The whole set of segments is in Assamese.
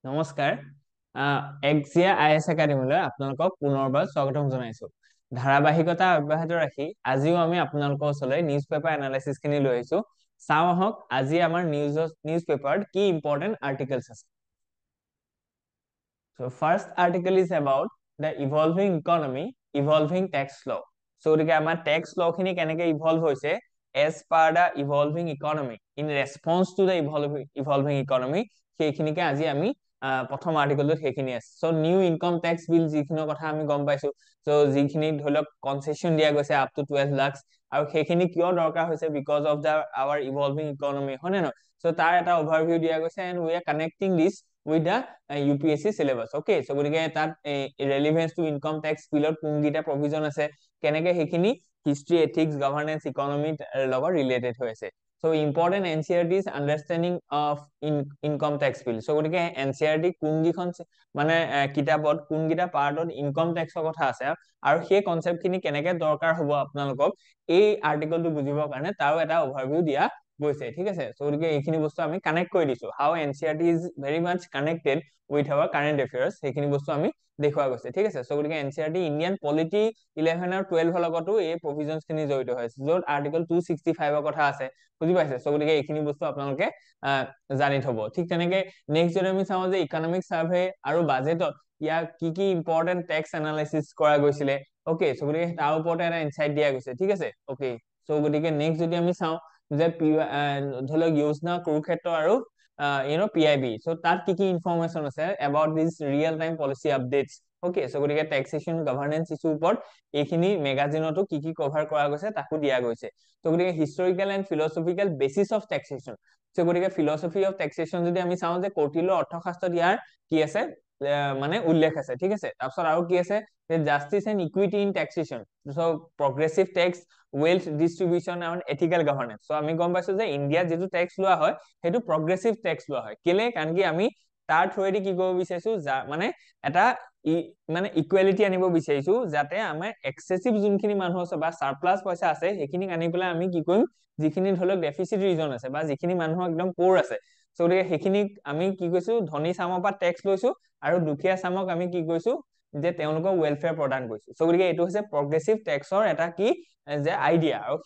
নমস্কাৰ। এক্সিয়া আইএছ একাডেমীলৈ আপোনালোকক পুনৰবাৰ স্বাগতম জনাইছো। ধাৰাবাহিকতা অব্যাহত ৰাখি আজিও আমি আপোনালোকৰ ওচৰলৈ নিউজ পেপাৰ এনালাইচিছ খিনি লৈ আহিছো। চাওঁ আহক আজি আমাৰ নিউজ পেপাৰত কি ইম্পৰ্টেণ্ট আৰ্টিকেলছ আছে। So first article is about the evolving economy, evolving tax law. So গতিকে আমাৰ tax law খিনি কেনেকৈ evolve হৈছে as per the evolving economy in response to the evolving economy সেইখিনিকে আজি আমি প্ৰথম আৰ্টিকেলটোত সেইখিনি আছে। So new income tax bill যিখিনিৰ কথা আমি গম পাইছো, so যিখিনি ধৰি লওক কনসেশন দিয়া গৈছে up to 12 lakhs আৰু সেইখিনি কিয় দৰকাৰ হৈছে because of the our evolving economy, হয় নে নহয়? So তাৰ এটা overview দিয়া গৈছে and we are connecting this with the UPSC syllabus. Okay, so গতিকে তাত relevance to income tax bill কোনগিটা provision আছে, কেনেকৈ সেইখিনি history, ethics, governance, economy লগত related হৈ আছে। So important NCERT's understanding of income tax bill. So গতিকে NCERT কোনগিখন মানে কিতাপত কোনগিটা পাৰ্টত ইনকাম টেক্সৰ কথা আছে আৰু সেই কনসেপ্ট খিনি কেনেকৈ দৰকাৰ হ'ব আপোনালোকক এই আৰ্টিকেলটো বুজিবৰ কাৰণে তাৰো এটা ওভাৰভিউ দিয়া গৈছে, ঠিক আছে। সো গতিকে এইখিনি বস্তু আমি কানেক্ট কৰি দিছো, হাউ NCERT is very much connected with our current affairs, সেইখিনি বস্তু আমি দেখুৱা গৈছে, ঠিক আছে। সো গতিকে NCERT ইণ্ডিয়ান পলিটি 11 আৰু 12 লগতো এই প্ৰভিজনছ খিনি জড়িত হৈছে, য'ত আৰ্টিকেল 265 ৰ কথা আছে, বুজি পাইছে। সো গতিকে এইখিনি বস্তু আপোনালোকে জানি থব। ঠিক তেনেকে নেক্সট যদি আমি চাওঁ যে ইকনমিক সাৰ্ভে আৰু বাজেটত ইয়াৰ কি ইম্পৰ্টেন্ট টেক্স এনালাইসিস কৰা গৈছিলে, ওকে। সো গতিকে তাৰ ওপৰতে এটা ইনসাইট দিয়া গৈছে, ঠিক আছে, ওকে। সো গতিকে নেক্সট যদি আমি চাওঁ যে ধৰি লওক যোজনা কুৰুক্ষেত্ৰ আৰু PIB, সো তাত কি ইনফৰমেশন আছে about this real time policy updates, okay. So গতিকে ট্যাক্সেশন গভৰ্নেন্স ইস্যু ওপৰত এইখিনি মেগাজিনতো কি কভাৰ কৰা গৈছে তাকো দিয়া গৈছে। সো গতিকে historical and philosophical basis of taxation, so গতিকে ফিলসফি অফ ট্যাক্সেশন যদি আমি চাওঁ যে কৌটিল্য অৰ্থশাস্ত্ৰত ইয়াৰ কি আছে মানে উল্লেখ আছে, ঠিক আছে। তাৰপিছত আৰু কি আছে যে justice and equity in taxation, so progressive tax, wealth distribution and ethical governance. So আমি গম পাইছো যে ইন্ডিয়াত যেটো ট্যাক্স লোৱা হয় হেতু progressive ট্যাক্স লোৱা হয়, কেলে কাৰণ কি আমি তাৰ থ্ৰুৱেদি কি কৰিব বিচাৰিছো মানে এটা মানে ইকুৱেলিটি আনিব বিচাৰিছো, যাতে আমাৰ এক্সেসিভ যোনখিনি মানুহ আছে বা সাৰপ্লাস পইচা আছে সেইখিনি আনি পেলাই আমি কি কৰিম, যিখিনি ধৰক ডেফিসিট ৰিজন আছে বা যিখিনি মানুহ একদম পোৰ আছে, সো গতিকে সেইখিনি আমি কি কৈছো ধনী চামৰ পৰা ট্যাক্স লৈছো আৰু দুখীয়া চামক আমি কি কৈছো যে তেওঁলোকক ওয়েলফেয়াৰ প্ৰদান কৰিছো। সো গতিকে এইটো হৈছে প্ৰগ্ৰেছিভ ট্যাক্সৰ এটা কি যে আইডিয়া, আৰু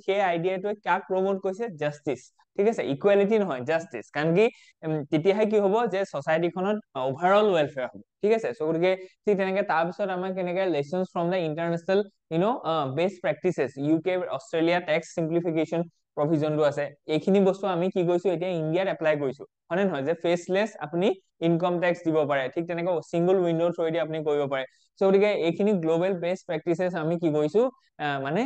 সেই আইডিয়াটোৱে কাক প্ৰমোট কৰিছে, জাস্টিস, ঠিক আছে, ইকুৱেলিটি নহয় জাস্টিস। কাৰণ কি তেতিয়াহে কি হ'ব যে সোসাইটিখনত ওভাৰঅল ওয়েলফেয়াৰ হ'ব, ঠিক আছে। সো গতিকে ঠিক তেনেকে তাৰপিছত আমাৰ কেনেকে lessons from the international best practices, UK Australia tax simplification প্ৰভিজনটো আছে। এইখিনি বস্তু আমি কি কৰিছো এতিয়া ইন্ডিয়াত এপ্লাই কৰিছো, হয় নে নহয়, যে ফেসলেস আপুনি ইনকাম টেক্স দিব পাৰে, ঠিক তেনেকে সিঙ্গল উইন্ডো থ্ৰুৱেদি আপুনি কৰিব পাৰে। সো গতিকে এইখিনি গ্লোবাল বেস্ট প্ৰেক্টিসেস আমি কি কৰিছো মানে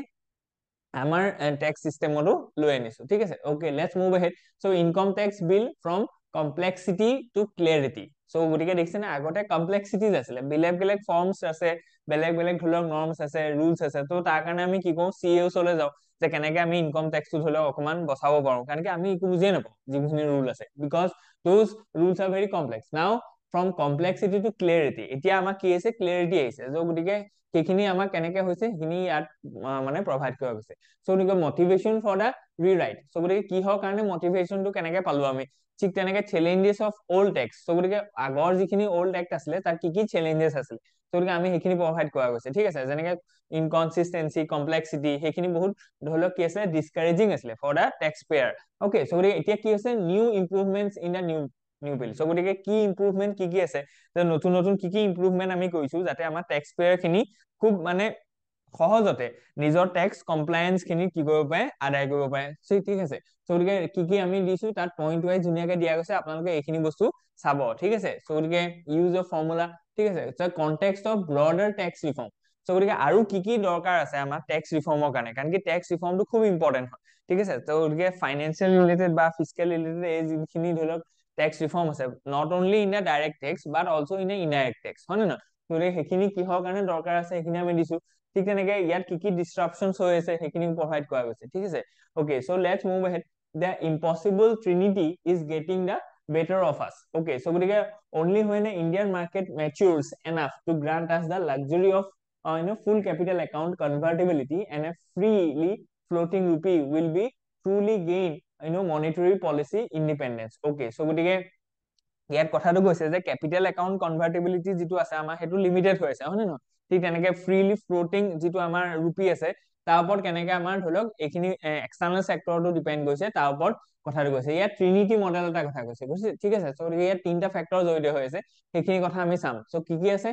আমাৰ ট্যাক্স সিস্টেমটো লৈ আনিছো, ঠিক আছে, okay. Let's move ahead. So income tax bill from complexity to clarity. So গতিকে দেখিছে না আগতে কমপ্লেক্সিটিজ আছিলে, বেলেগ বেলেগ ফৰ্মছ আছে, বেলেগ বেলেগ ধৰি লওক নৰ্মছ আছে, ৰুলছ আছে। তো তাৰ কাৰণে আমি কি কৰো, CAOs লৈ যাওঁ যে কেনেকে আমি ইনকাম ট্যাক্সটো ধৰি লওক অকমান বচাব পাৰো, কাৰণ কি আমি একো বুজিয়ে নাপাওঁ যিখিনি ৰুল আছে, because those rules R very complex. নাও ফ্ৰম কমপ্লেক্সিটি টু ক্লিয়াৰিটি, এতিয়া আমাৰ কি আছে, ক্লিয়াৰিটি আহিছে। তো গতিকে সেইখিনি আমাৰ কেনেকে হৈছে সেইখিনি ইয়াত মানে প্ৰভাইড কৰা গৈছে। সো গতিকে motivation for the rewrite, so গতিকে কিহৰ কাৰণে মটিভেশনটো কেনেকে পালো আমি, ঠিক তেনেকে challenges of old tax, so গতিকে আগৰ যিখিনি ওল্ড এক্ট আছিলে তাৰ কি চেলেঞ্জেছ আছিল, সো গতিকে আমি সেইখিনি প্ৰভাইড কৰা গৈছে, ঠিক আছে। যেনেকে ইনকনসিস্টেন্সি, কমপ্লেক্সিটি, সেইখিনি বহুত ধৰি লওক কি আছিলে ডিসকাৰেজিং আছিলে for the tax payer, okay. So গতিকে এতিয়া কি হৈছে new improvements in the new bill. So গতিকে কি ইম্প্ৰুভমেন্ট কি আছে যে নতুন নতুন কি ইম্প্ৰুভমেন্ট আমি কৰিছো যাতে আমাৰ টেক্স পেয়াৰ খিনি খুব মানে সহজতে নিজৰ টেক্স কমপ্লায়েন্স খিনি কি কৰিব পাৰে, আদায় কৰিব পাৰে, ঠিক আছে। সো গতিকে কি আমি দিছো তাত পইণ্ট ওয়াইজ ধুনীয়াকে দিয়া গৈছে, আপোনালোকে এইখিনি বস্তু চাব, ঠিক আছে। সো গতিকে ইউজ অফ ফৰ্মুলা, ঠিক আছে, context of broader tax reform. So গতিকে আৰু কি দৰকাৰ আছে আমাৰ টেক্স ৰিফৰ্মৰ কাৰণে, কাৰণ কি টেক্স ৰিফৰ্মটো খুব ইম্পৰ্টেন্ট হয়, ঠিক আছে। তো গতিকে ফাইনেন্সিয়েল ৰিলেটেড বা ফিস্কেল ৰিলেটেড এই যিখিনি ধৰি লওক টেক্স ৰিফৰ্ম আছে, not only in the direct tax but also in the indirect tax, হয় নে নহয়। গতিকে সেইখিনি কিহৰ কাৰণে দৰকাৰ আছে সেইখিনি আমি দিছো। ঠিক তেনেকে ইয়াত কি ডিসৰাপশনছ হৈ আছে সেইখিনি প্ৰভাইড কৰা গৈছে, ঠিক আছে, okay. So let's move ahead. The impossible trinity is getting the better of us, okay. So গতিকে only when the Indian market matures enough to grant us the luxury of full capital account convertibility and a freely floating rupee will be truly gain monetary policy independence, okay. So গতিকে ইয়াত কথাটো কৈছে যে কেপিটেল একাউন্ট কনভাৰ্টিবিলিটি যিটো আছে আমাৰ সেইটো লিমিটেড হৈ আছে, হয় নে নহয়? ঠিক তেনেকে ফ্ৰীলি ফ্লোটিং যিটো আমাৰ ৰুপি আছে তাৰ ওপৰত কেনেকে আমাৰ ধৰি লওক এইখিনি এক্সটাৰ্নেল চেক্টৰটো ডিপেণ্ড কৰিছে তাৰ ওপৰত কথাটো কৈছে। ইয়াত ট্ৰিনিটি মডেল এটা কথা কৈছে, বুজিছে? ঠিক আছে, চ' ইয়াত তিনিটা ফেক্টৰ জড়িত হৈ আছে, সেইখিনি কথা আমি চাম। চ' কি আছে?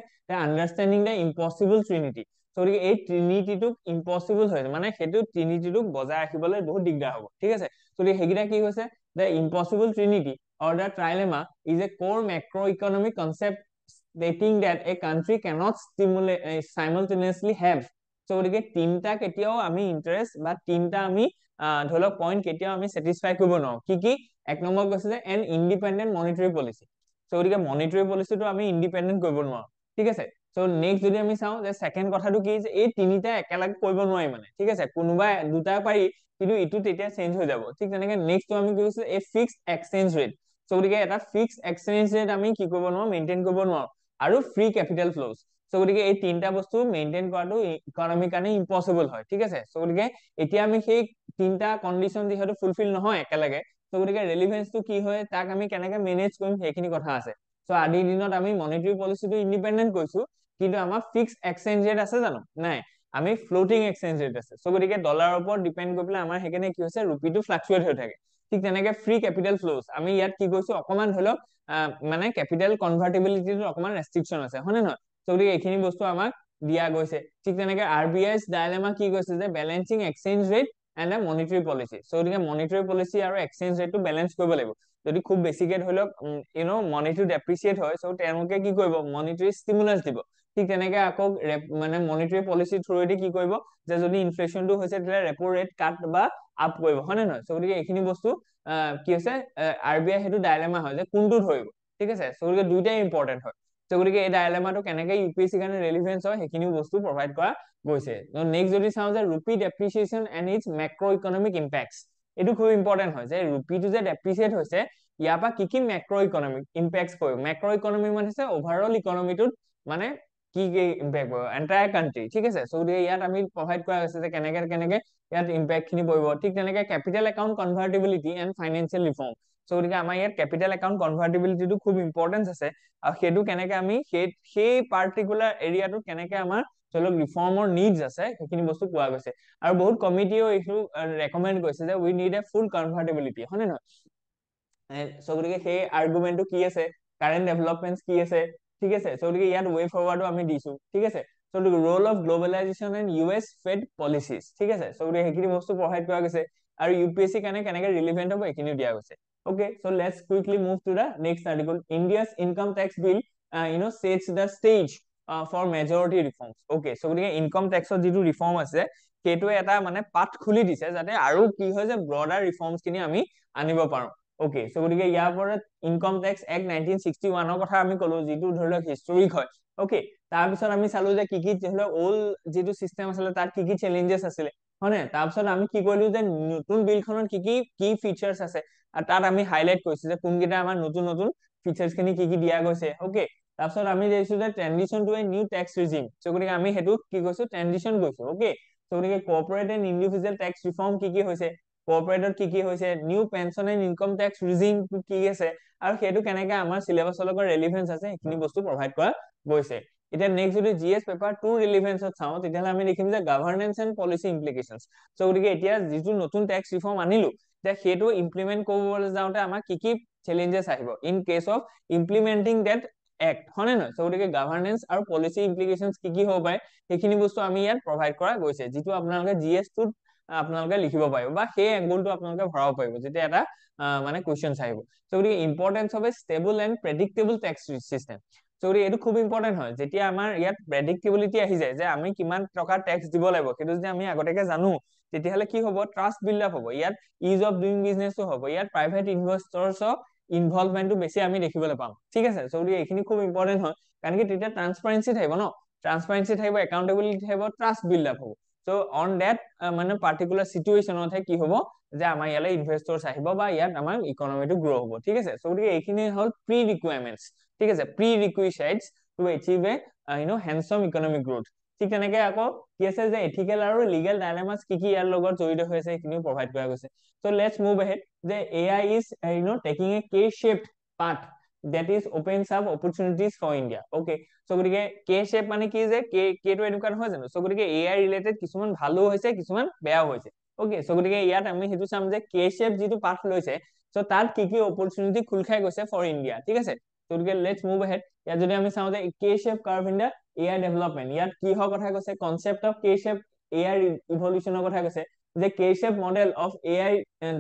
Understanding the impossible trinity. So' গতিকে এই ট্ৰিনিটিটোক ইম্পচিবল হৈছে, মানে সেইটো ট্ৰিনিটিটোক বজাই ৰাখিবলৈ বহুত দিগদাৰ হ'ব। ঠিক আছে, চ' সেইকেইটা কি হৈছে? The impossible Trinity or the trilemma is a core macroeconomic concept stating that a country cannot stimulate simultaneously have. So গতিকে তিনটা কেতিয়াও আমি ইন্টাৰেষ্ট বা তিনটা আমি ধৰি লওক পইণ্ট কেতিয়াও আমি ছেটিছফাই কৰিব নোৱাৰো। কি কি? এক নম্বৰ কৈছে যে N independent monetary policy. So' গতিকে মনিটাৰী পলিচিটো আমি ইণ্ডিপেণ্ডেণ্ট কৰিব নোৱাৰো। ঠিক আছে, চ' নেক্সট যদি আমি চাওঁ যে ছেকেণ্ড কথাটো কি যে এই তিনিটা একেলগে কৰিব নোৱাৰি মানে। ঠিক আছে, কোনোবা দুটা পাৰি কিন্তু ইটো তেতিয়া চেঞ্জ হৈ যাব। ঠিক তেনেকে নেক্সটটো আমি কি কৈছো? এই ফিক্সড এক্সচেঞ্জ ৰেট। চ' গতিকে এটা ফিক্সড এক্সচেঞ্জ ৰেট আমি কি কৰিব নোৱাৰো? মেইনটেইন কৰিব নোৱাৰো। আৰু ফ্ৰী কেপিটেল ফ্ল'জ। চ' গতিকে এই তিনিটা বস্তু মেইনটেইন কৰাটো ইকনমিৰ কাৰণে ইম্পচিবল হয়। ঠিক আছে, চ' গতিকে এতিয়া আমি সেই তিনিটা কণ্ডিশ্যন যিহেতু ফুলফিল নহয় একেলগে, চ' গতিকে ৰেলিভেন্সটো কি হয় তাক আমি কেনেকে মেনেজ কৰিম সেইখিনি কথা আছে। চ' আজিৰ দিনত আমি মনিটাৰী পলিচিটো ইণ্ডিপেণ্ডেণ্ট কৰিছো, কিন্তু আমাৰ ফিক্সড এক্সচেঞ্জ ৰেট আছে জানো? নাই, আমি ফ্লোটিং এক্সচেঞ্জ ৰেট আছে। চ' গতিকে ডলাৰৰ ওপৰত ডিপেণ্ড কৰি পেলাই আমাৰ সেইকাৰণে কি হৈছে? ৰুপিটো ফ্লাকচুৱেট হৈ থাকে। ঠিক তেনেকে ফ্ৰী কেপিটেল ফ্ল'জ আমি ইয়াত কি কৈছো? অকমান ধৰি লওক মানে কেপিটেল কনভাৰ্টিবিলিটিটো অকমান ৰেষ্ট্ৰিকশ্যন আছে, হয় নে নহয়? চ' গতিকে এইখিনি বস্তু আমাক দিয়া গৈছে। ঠিক তেনেকে RBI's ডাইলেমা কি কৈছে? যে balancing exchange rate and a monetary policy. So' গতিকে মনিটাৰী পলিচি আৰু এক্সচেঞ্জ ৰেটটো বেলেঞ্চ কৰিব লাগিব। যদি খুব বেছিকে ধৰি লওক মানিটো ডেপ্ৰিচিয়েট হয়, চ' তেওঁলোকে কি কৰিব? মনিটাৰী ষ্টিমুলাছ দিব। ঠিক তেনেকে আকৌ মানে মনিটাৰী পলিচিৰ থ্ৰুৱেদি কি কৰিব? যে যদি ইনফ্লেশ্যনটো হৈছে তেতিয়া ৰেপো ৰেট কাট বা আপ কৰিব, হয় নে নহয়? চ' গতিকে এইখিনি বস্তু কি হৈছে? RBI সেইটো ডাইলেমা হয় যে কোনটো ধৰিব। ঠিক আছে, চ' গতিকে দুইটাই ইম্পৰ্টেণ্ট হয়। চ' গতিকে এই ডাইলেমাটো কেনেকে UPSC কাৰণে ৰেলিভেন্স হয় সেইখিনিও বস্তু প্ৰভাইড কৰা গৈছে। নেক্সট যদি চাওঁ যে rupee depreciation and its macro' economic impacts, এইটো খুব ইম্পৰ্টেণ্ট হয় যে ৰুপিটো যে ডেপ্ৰিচিয়েট হৈছে ইয়াৰ পৰা কি কি মেক্ৰ' ইকনমিক ইম্পেক্টছ পৰিব। মেক্ৰ' ইকনমিক মানে হৈছে অভাৰঅল ইকনমিটোত মানে কি কি ইম্পেক্ট পৰিব এণ্টায়াৰ কাণ্ট্ৰি। ঠিক আছে, চ' গতিকে ইয়াত আমি প্ৰভাইড কৰা হৈছে যে কেনেকে কেনেকে ইয়াত ইম্পেক্ট খিনি পৰিব। ঠিক তেনেকে capital account convertibility and financial reform. So' গতিকে আমাৰ ইয়াত কেপিটেল একাউণ্ট কনভাৰ্টিবিলিটিটো খুব ইম্পৰ্টেঞ্চ আছে, আৰু সেইটো কেনেকে আমি সেই পাৰ্টিকুলাৰ এৰিয়াটোত কেনেকে আমাৰ ধৰি লওক ৰিফৰ্মৰ নিডছ আছে সেইখিনি বস্তু পোৱা গৈছে। আৰু বহুত কমিটিয়েও এইটো ৰেকমেণ্ড কৰিছে যে উই নিড এ ফুল কনভাৰ্টিবিলিটি, হয় নে নহয়? চ' গতিকে সেই আৰ্গুমেণ্টটো কি আছে? কাৰেণ্ট ডেভেলপমেণ্ট কি আছে? ঠিক আছে, চ' গতিকে ইয়াত ৱে ফৰৱাৰ্ডো আমি দিছো। ঠিক আছে, so' role of globalisation and US Fed policies. ঠিক আছে, চ' গতিকে সেইখিনি বস্তু প্ৰভাইড কৰা গৈছে। আৰু UPSC কাৰণে কেনেকে ৰিলিভেণ্ট হ'ব এইখিনিও দিয়া গৈছে। Okay, so let's quickly move to the next article. India's income tax bill, sets the stage for majority reforms. Okay, so গতিকে ইনকাম টেক্সৰ যিটো ৰিফৰ্ম আছে সেইটোৱে এটা মানে পাঠ খুলি দিছে যাতে আৰু কি হয় যে ব্ৰডাৰ ৰিফৰ্মছ খিনি আমি আনিব পাৰো। Okay, so গতিকে ইয়াৰ পৰা ইনকাম টেক্স এক্ট 1961ৰ কথা আমি কলো, যিটো ধৰি লওক হিষ্টৰিক হয়। Okay, তাৰপিছত আমি চালো যে কি কি ধৰি লওক অল্ড যিটো চিষ্টেম আছিলে তাত কি কি চেলেঞ্জেছ আছিলে, হয় নে? তাৰপিছত আমি কি কৰিলো যে নতুন বিলখনত কি কি ফিচাৰ্ছ আছে তাত আমি হাইলাইট কৰিছো যে কোনকেইটা আমাৰ নতুন নতুন ফিচাৰ্ছ খিনি কি দিয়া গৈছে। অকে, তাৰপিছত আমি দেখিছো যে transition to a new tax regime. So' গতিকে আমি সেইটো কি কৈছো? ট্ৰেনজিশ্যন কৰিছো। অকে, চ' গতিকে corporate and individual tax reform কি হৈছে, কৰ্পৰেটত কি হৈছে, new pension and income tax regime কি আছে, আৰু সেইটো কেনেকে আমাৰ চিলেবাছৰ লগত ৰেলিভেন্স আছে সেইখিনি বস্তু প্ৰভাইড কৰা গৈছে। এতিয়া নেক্সট যদি GS পেপাৰ 2 ৰিলিভেন্সত চাওঁ তেতিয়াহ'লে আমি দেখিম যে গভৰ্নেন্স এণ্ড পলিচি ইমপ্লিকেশ্যনছ। চ' গতিকে এতিয়া যিটো নতুন টেক্স ৰিফৰ্ম আনিলো যে সেইটো ইমপ্লিমেন্ট কৰিবলৈ যাওঁতে আমাৰ কি চেলেঞ্জেছ আহিব in case of implementing that act, হয় নে নহয়? চ' গতিকে গভৰ্নেন্স আৰু পলিচি ইমপ্লিকেশ্যনছ কি হ'ব পাৰে সেইখিনি বস্তু আমি ইয়াত প্ৰভাইড কৰা গৈছে, যিটো আপোনালোকে GS2ত আপোনালোকে লিখিব পাৰিব বা সেই এংগুলটো আপোনালোকে ভৰাব পাৰিব যেতিয়া এটা মানে কুৱেশ্যন আহিব। চ' গতিকে importance of a stable and predictable tax system. So' গতিকে এইটো খুব ইম্পৰ্টেন্ট হয় যেতিয়া আমাৰ ইয়াত প্ৰেডিক্টেবিলিটি আহি যায় যে আমি কিমান টকা টেক্স দিব লাগিব সেইটো যদি আমি আগতীয়াকে জানো তেতিয়াহ'লে কি হ'ব? ট্ৰাষ্ট বিল্ড আপ হ'ব। ইয়াত ইজ অফ ডুইং বিজনেছটো হ'ব, ইয়াত প্ৰাইভেট ইনভেষ্টৰ্ছৰ ইনভলভমেণ্টটো বেছি আমি দেখিবলৈ পাম। ঠিক আছে, চ' গতিকে এইখিনি খুব ইম্পৰ্টেন্ট হয় কাৰণ কি তেতিয়া ট্ৰান্সপাৰেঞ্চি থাকিব ন, ট্ৰান্সপাৰেঞ্চি থাকিব, একাউণ্টেবিলিটি থাকিব, ট্ৰাষ্ট বিল্ড আপ হ'ব। চ' অন ডেট মানে পাৰ্টিকুলাৰ চিটুৱেশ্যনতহে কি হ'ব যে আমাৰ ইয়ালৈ ইনভেষ্টৰ্ছ আহিব বা ইয়াত আমাৰ ইকনমিটো গ্ৰ' হ'ব। ঠিক আছে, চ' গতিকে এইখিনি হ'ল প্ৰি ৰিকুৱাৰমেণ্টছ। ঠিক আছে, প্ৰি ৰিকুইচাইটছ টু এচিভ এ হেণ্ডছম ইকনমিক গ্ৰথ। ঠিক তেনেকে আকৌ কি আছে যে এথিকেল আৰু লিগেল ডাইলেমাছ কি ইয়াৰ লগত জড়িত হৈ আছে সেইখিনিও প্ৰভাইড কৰা গৈছে। So let's move ahead. The AI is taking a K-shaped path that is opens up opportunities for India. Okay, so গতিকে কে শেপ মানে কি যে কেটো এনেকুৱা নহয় জানো, so গতিকে AI ৰিলেটেড কিছুমান ভালো হৈছে কিছুমান বেয়াও হৈছে। Okay, so গতিকে ইয়াত আমি সেইটো চাম যে কে শেপ যিটো পাথ লৈছে, so তাত কি কি অপৰচুনিটি খোল খাই গৈছে ফৰ ইণ্ডিয়া, ঠিক আছে। so গতিকে লেটস মুভ আহেড। ইয়াত যদি আমি চাওঁ যে K shape curve in the AI development, ইয়াত কি হয় কথা কৈছে, concept of K shape AI ইভলিউশনৰ কথা কৈছে যে K shape model of AI